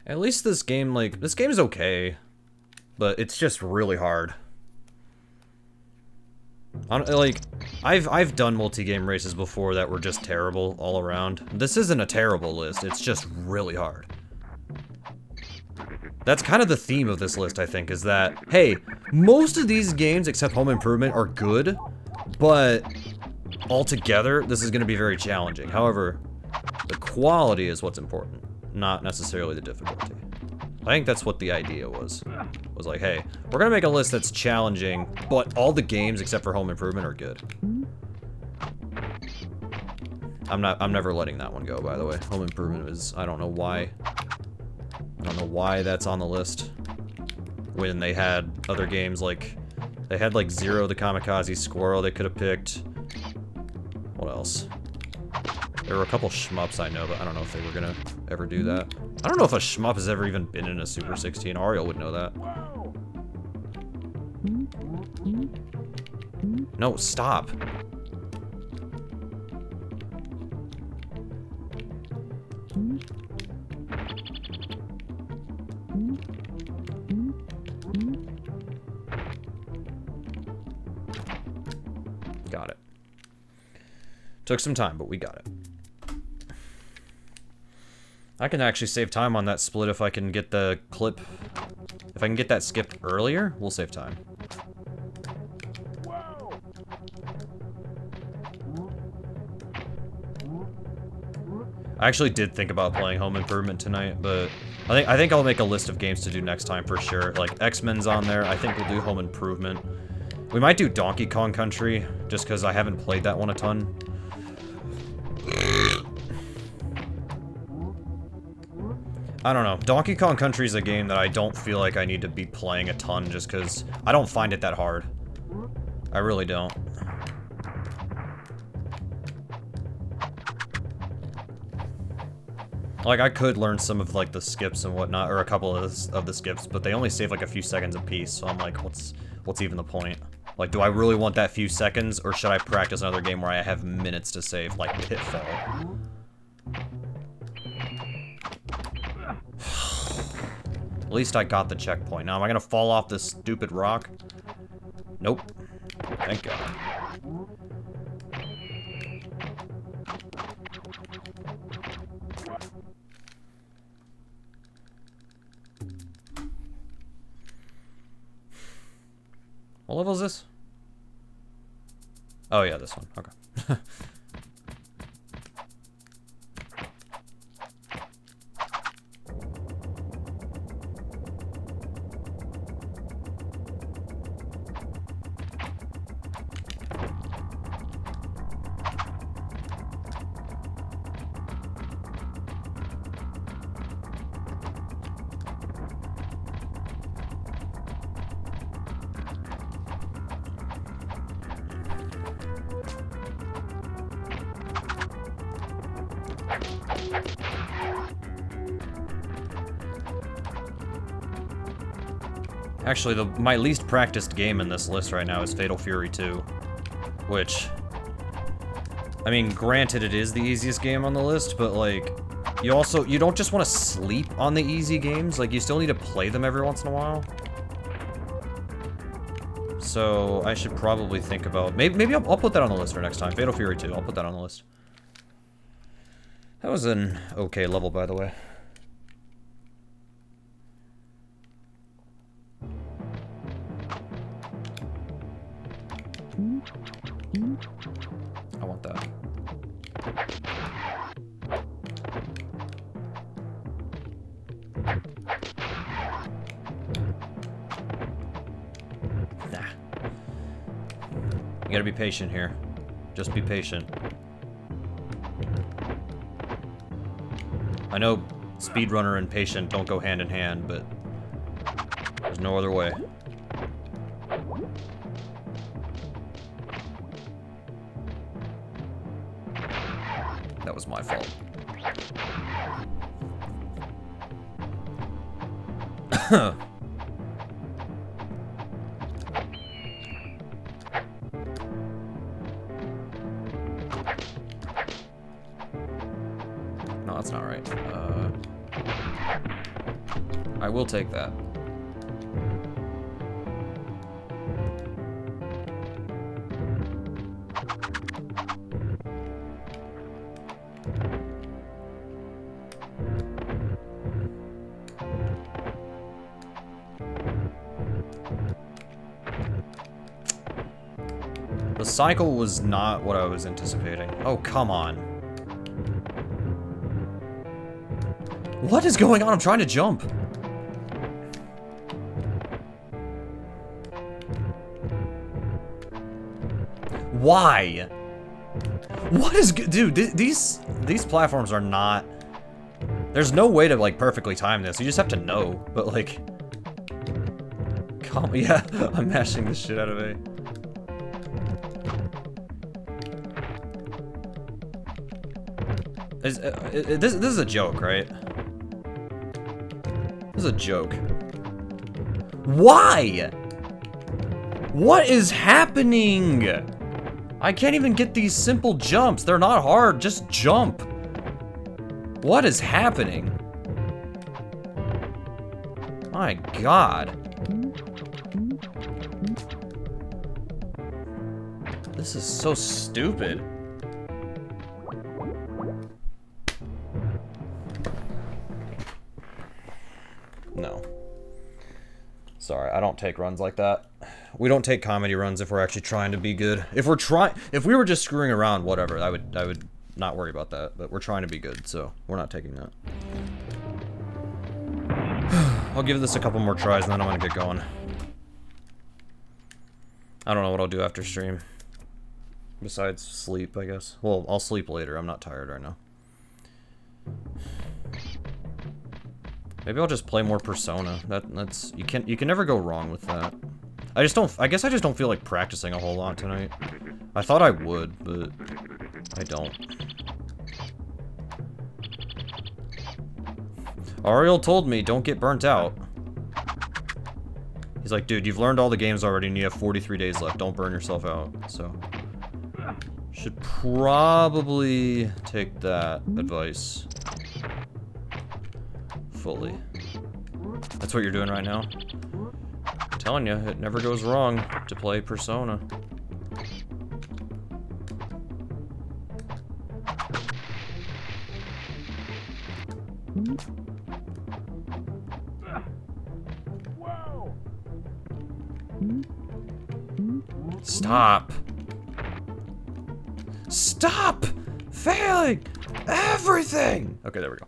At least this game, like, this game is okay, but it's just really hard. Like, I've done multi-game races before that were just terrible all around. This isn't a terrible list, it's just really hard. That's kind of the theme of this list, I think, is that, hey, most of these games, except Home Improvement, are good, but altogether, this is going to be very challenging. However, the quality is what's important, not necessarily the difficulty. I think that's what the idea was. Was like, hey, we're gonna make a list that's challenging, but all the games except for Home Improvement are good. I'm never letting that one go, by the way. Home Improvement is, I don't know why. I don't know why that's on the list. When they had other games like, they had like Zero the Kamikaze Squirrel they could have picked. What else? There were a couple shmups I know, but I don't know if they were gonna ever do that. I don't know if a shmup has ever even been in a Super 16. Ariel would know that. No, stop. Got it. Took some time, but we got it. I can actually save time on that split if I can get the clip. If I can get that skipped earlier, we'll save time. I actually did think about playing Home Improvement tonight, but I think I'll make a list of games to do next time for sure. Like, X-Men's on there. I think we'll do Home Improvement. We might do Donkey Kong Country, just because I haven't played that one a ton. I don't know. Donkey Kong Country is a game that I don't feel like I need to be playing a ton, just because I don't find it that hard. I really don't. Like, I could learn some of, like, the skips and whatnot, or a couple of the skips, but they only save, like, a few seconds apiece, so I'm like, what's even the point? Like, do I really want that few seconds, or should I practice another game where I have minutes to save, like Pitfall? At least I got the checkpoint. Now, am I gonna fall off this stupid rock? Nope. Thank God. What level is this? Oh yeah, this one. Okay. Actually, my least practiced game in this list right now is Fatal Fury 2, which, I mean, granted it is the easiest game on the list, but like, you don't just want to sleep on the easy games, like you still need to play them every once in a while. So I should probably think about, maybe I'll put that on the list for next time. Fatal Fury 2, I'll put that on the list. That was an okay level, by the way. I want that. Nah. You gotta be patient here. Just be patient. I know speedrunner and patient don't go hand in hand, but there's no other way. That was my fault. No, that's not right. I will take that. The cycle was not what I was anticipating. Oh, come on. What is going on? I'm trying to jump. Why? What is dude, these platforms are not, there's no way to like perfectly time this. You just have to know. But like, yeah, I'm mashing the shit out of A. This is a joke, right? This is a joke. Why? What is happening? I can't even get these simple jumps. They're not hard, just jump. What is happening? My God. This is so stupid. No. Sorry, I don't take runs like that. We don't take comedy runs if we're actually trying to be good. If we were just screwing around, whatever, I would not worry about that, but we're trying to be good, so we're not taking that. I'll give this a couple more tries and then I'm gonna get going. I don't know what I'll do after stream. Besides sleep, I guess. Well, I'll sleep later. I'm not tired right now. Maybe I'll just play more Persona. That's you can never go wrong with that. I guess I just don't feel like practicing a whole lot tonight. I thought I would, but I don't. Ariel told me, don't get burnt out. He's like, dude, you've learned all the games already and you have 43 days left. Don't burn yourself out. So, should probably take that advice fully. That's what you're doing right now. I'm telling you, it never goes wrong to play Persona. Stop. Stop failing everything. Okay, there we go.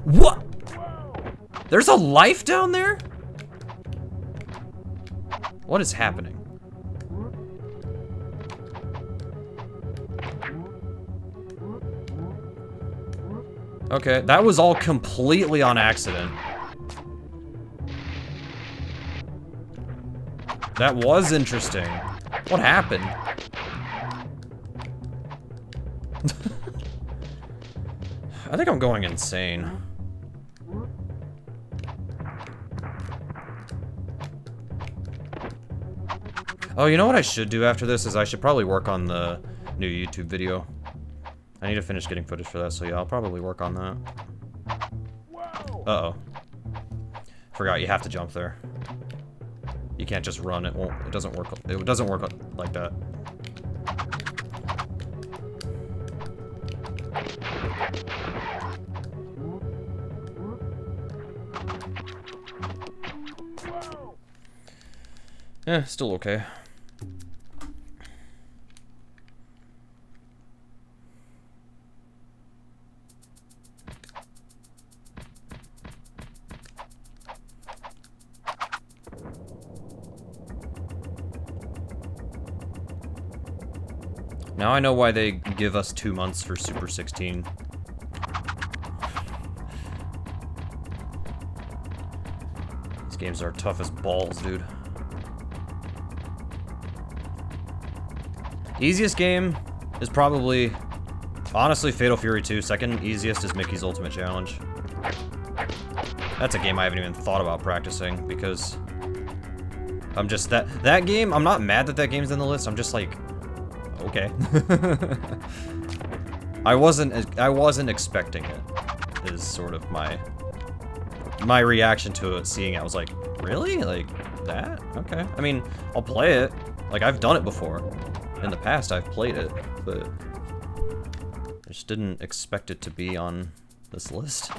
What? There's a life down there? What is happening? Okay, that was all completely on accident. That was interesting. What happened? I think I'm going insane. Oh, you know what I should do after this is I should probably work on the new YouTube video. I need to finish getting footage for that, so yeah, I'll probably work on that. Uh-oh. Forgot you have to jump there. You can't just run, it doesn't work like that. Eh, still okay. Now I know why they give us 2 months for Super 16. These games are tough as balls, dude. Easiest game is probably, honestly, Fatal Fury 2. Second easiest is Mickey's Ultimate Challenge. That's a game I haven't even thought about practicing because I'm just that game. I'm not mad that that game's in the list. I'm just like, okay. I wasn't expecting it. Is sort of my reaction to it. Seeing it, I was like, really? Like that? Okay. I mean, I'll play it. Like I've done it before. In the past, I've played it, but I just didn't expect it to be on this list.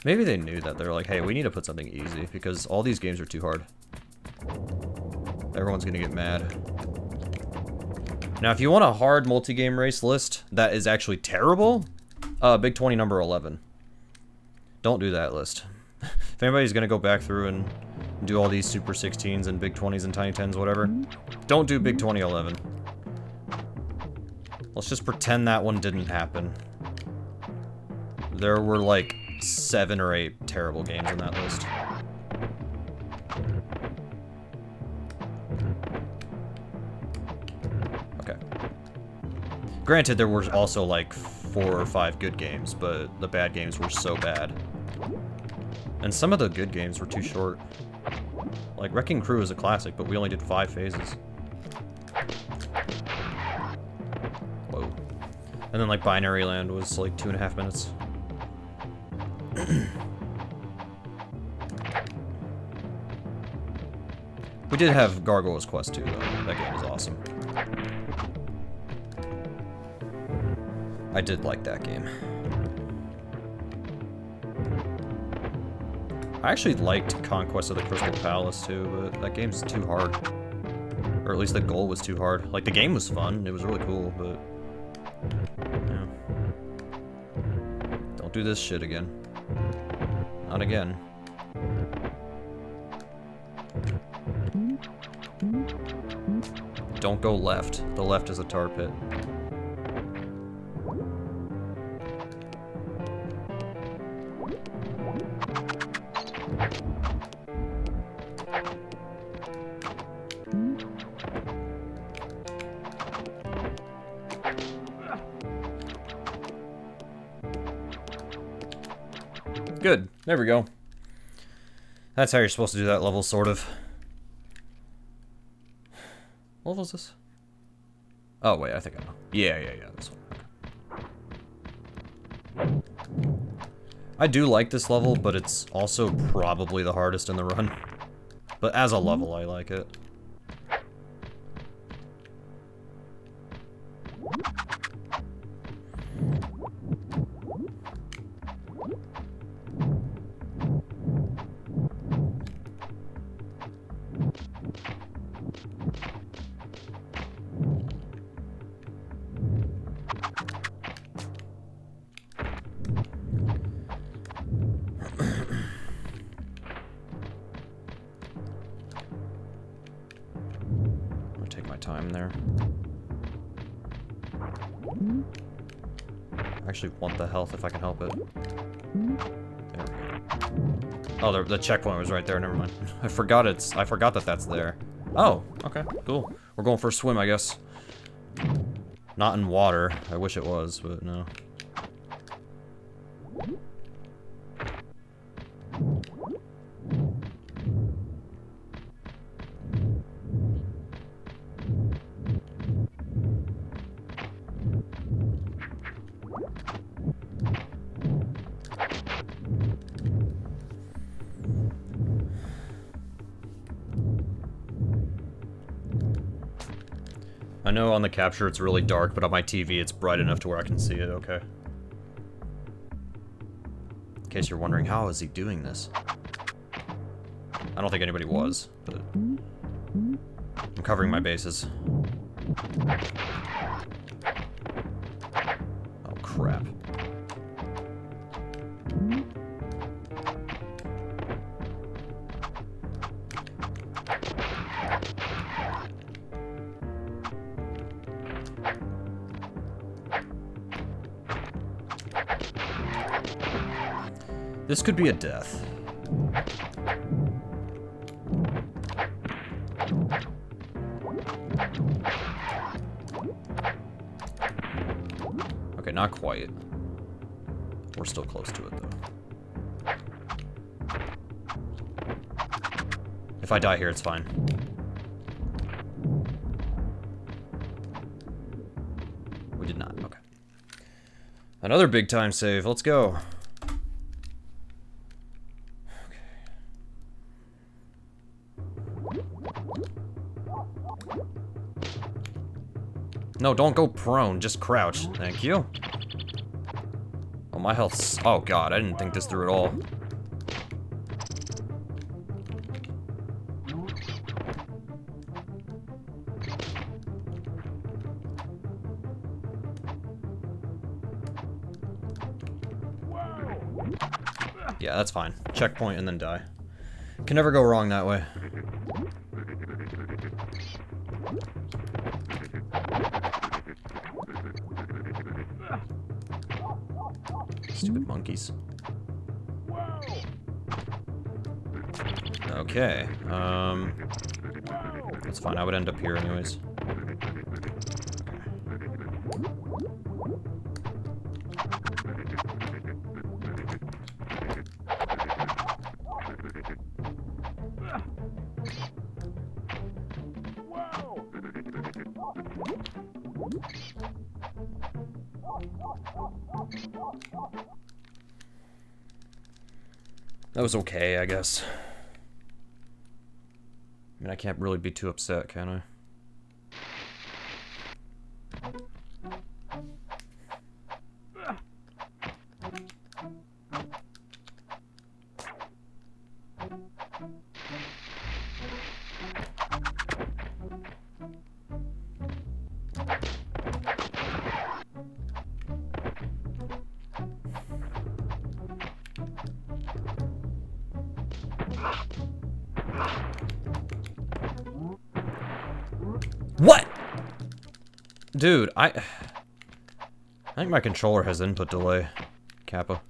Maybe they knew that. They're like, hey, we need to put something easy because all these games are too hard. Everyone's gonna get mad. Now, if you want a hard multi-game race list that is actually terrible, Big 20 number 11. Don't do that list. If anybody's gonna go back through and do all these Super 16s and Big 20s and Tiny 10s, whatever, don't do Big 2011. Let's just pretend that one didn't happen. There were like 7 or 8 terrible games in that list. Okay. Granted, there were also like 4 or 5 good games, but the bad games were so bad. And some of the good games were too short. Like Wrecking Crew is a classic, but we only did 5 phases. Whoa. And then like Binary Land was like 2.5 minutes. We did have Gargoyle's Quest too, though. That game is awesome. I did like that game. I actually liked Conquest of the Crystal Palace too, but that game's too hard. Or at least the goal was too hard. Like, the game was fun, it was really cool, but... yeah. Don't do this shit again. Not again. Don't go left. The left is a tar pit. Good. There we go. That's how you're supposed to do that level, sort of. What level is this? Oh, wait, I think I know. Yeah, this one. I do like this level, but it's also probably the hardest in the run. But as a level, I like it. Time there. I actually want the health if I can help it. There we go. Oh, the checkpoint was right there. Never mind. I forgot that that's there. Oh, okay, cool. We're going for a swim, I guess. Not in water. I wish it was, but no. I know on the capture it's really dark, but on my TV it's bright enough to where I can see it, okay. In case you're wondering, how is he doing this? I don't think anybody was, but... I'm covering my bases. Oh, crap. This could be a death. Okay, not quite. We're still close to it, though. If I die here, it's fine. We did not, okay. Another big time save, let's go. No, don't go prone, just crouch. Thank you. Oh, my health's... oh god, I didn't think this through at all. Yeah, that's fine. Checkpoint and then die. Can never go wrong that way. Stupid monkeys. Okay, that's fine, I would end up here anyways. That was okay, I guess. I mean, I can't really be too upset, can I? What? Dude, I think my controller has input delay. Kappa.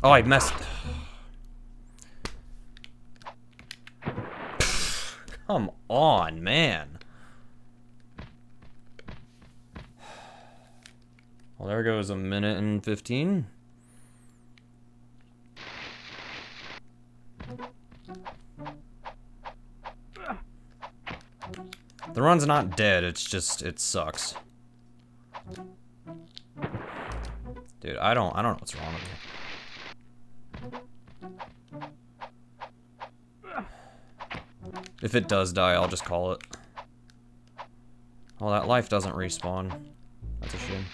Oh, I messed. Come on, man. Well, there goes a minute and 15. The run's not dead, it's just, it sucks. Dude, I don't know what's wrong with me. If it does die, I'll just call it. Well, that life doesn't respawn. That's a shame.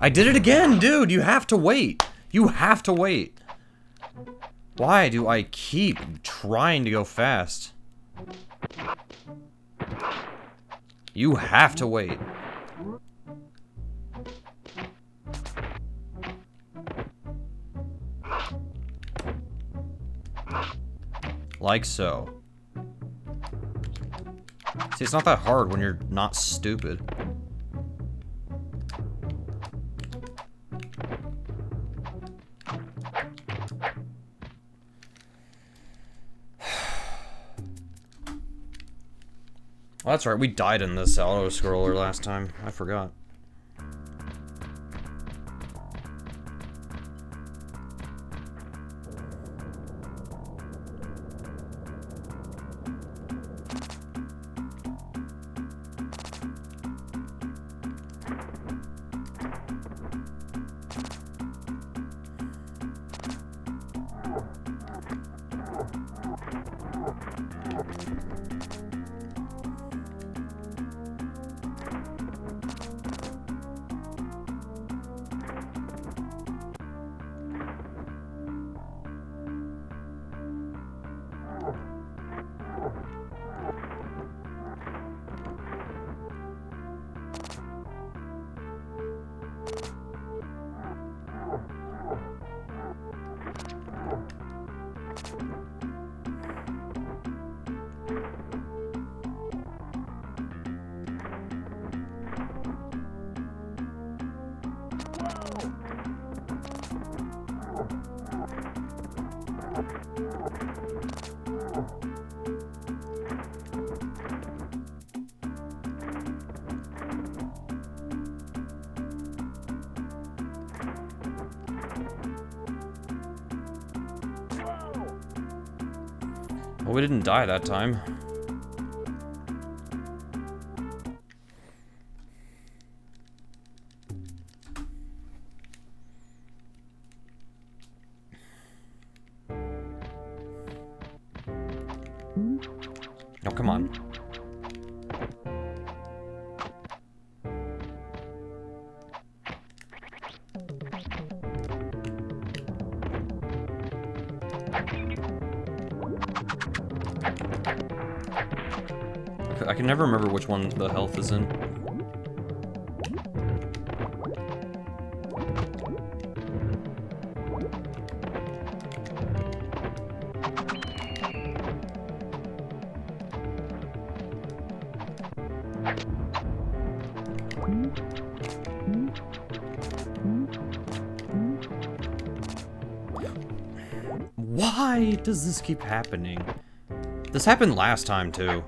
I did it again, dude! You have to wait! You have to wait! Why do I keep trying to go fast? You have to wait. Like so. See, it's not that hard when you're not stupid. Well, that's right, we died in this auto-scroller last time. I forgot. Well, we didn't die that time. Oh, come on. I can never remember which one the health is in. Why does this keep happening? This happened last time too.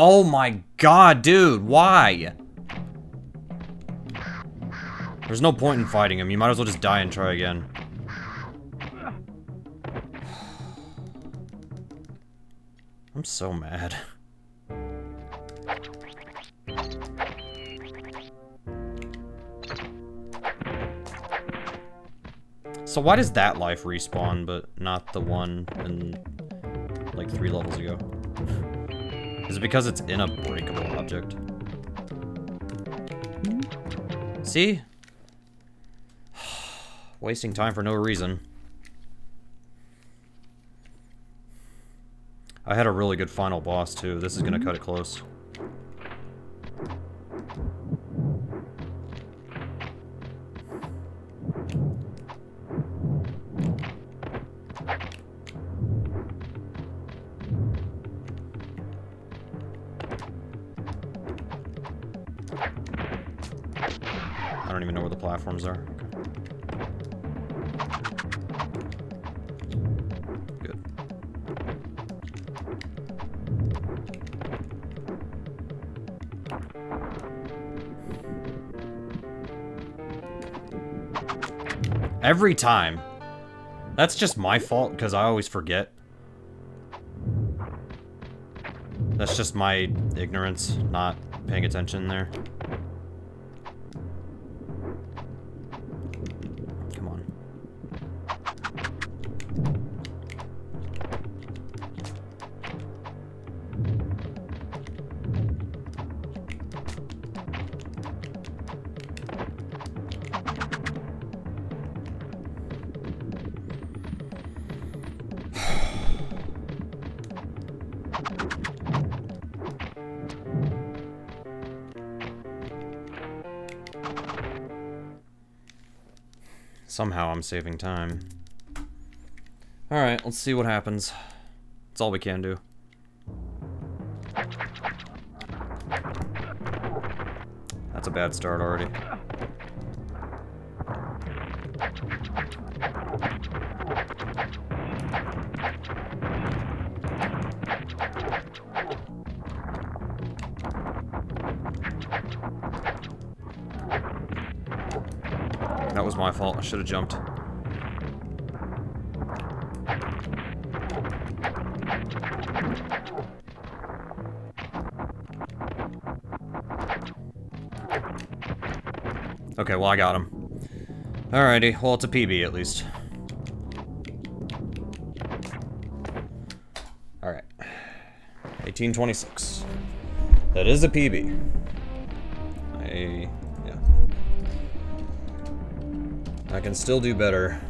Oh my god, dude, why? There's no point in fighting him. You might as well just die and try again. I'm so mad. So why does that life respawn, but not the one in, like, 3 levels ago? Is it because it's in a breakable object? See? Wasting time for no reason. I had a really good final boss, too. This is gonna cut it close. I don't even know where the platforms are. Good. Every time. That's just my fault, because I always forget. That's just my ignorance, not paying attention there. Come on. Somehow I'm saving time. Alright, let's see what happens. That's all we can do. That's a bad start already. That was my fault. I should have jumped. Okay, well, I got him. Alrighty, well, it's a PB at least. Alright. 1826. That is a PB. Yeah. I can still do better.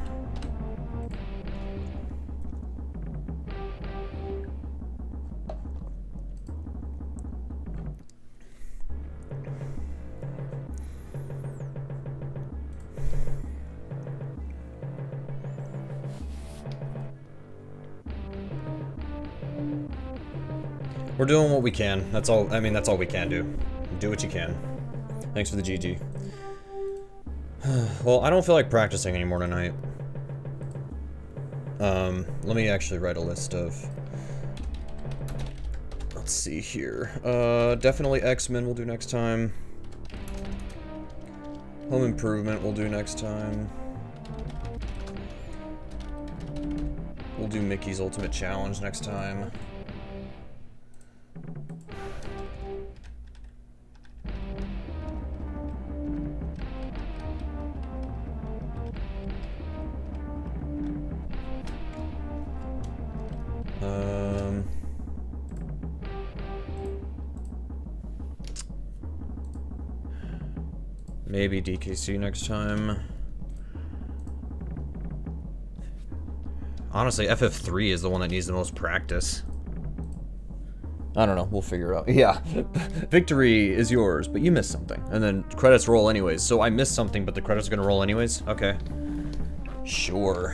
We're doing what we can. That's all. I mean, that's all we can do. Do what you can. Thanks for the GG. Well, I don't feel like practicing anymore tonight. Let me actually write a list of... Let's see here. Definitely X-Men we'll do next time. Home Improvement we'll do next time. We'll do Mickey's Ultimate Challenge next time. Maybe DKC next time. Honestly, FF3 is the one that needs the most practice. I don't know, we'll figure it out. Yeah, victory is yours, but you missed something. And then credits roll anyways, so I missed something, but the credits are gonna roll anyways? Okay. Sure.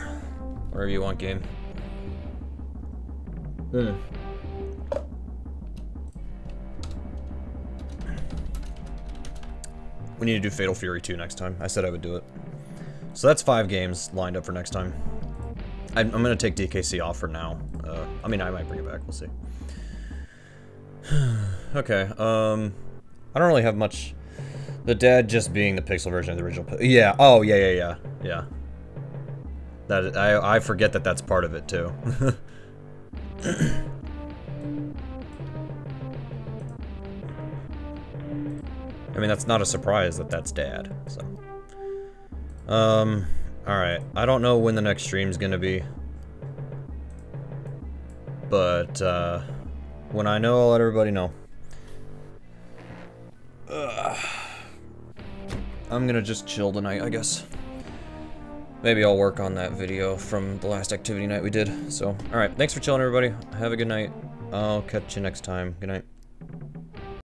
Whatever you want, game. We need to do Fatal Fury 2 next time. I said I would do it. So that's 5 games lined up for next time. I'm gonna take DKC off for now. I mean, I might bring it back, we'll see. Okay, I don't really have much. The dad just being the pixel version of the original. Yeah, oh, yeah. That, I forget that that's part of it, too. I mean, that's not a surprise that that's dad, so. Alright. I don't know when the next stream's gonna be. But, when I know, I'll let everybody know. I'm gonna just chill tonight, I guess. Maybe I'll work on that video from the last activity night we did. So, alright, thanks for chilling, everybody. Have a good night. I'll catch you next time. Good night.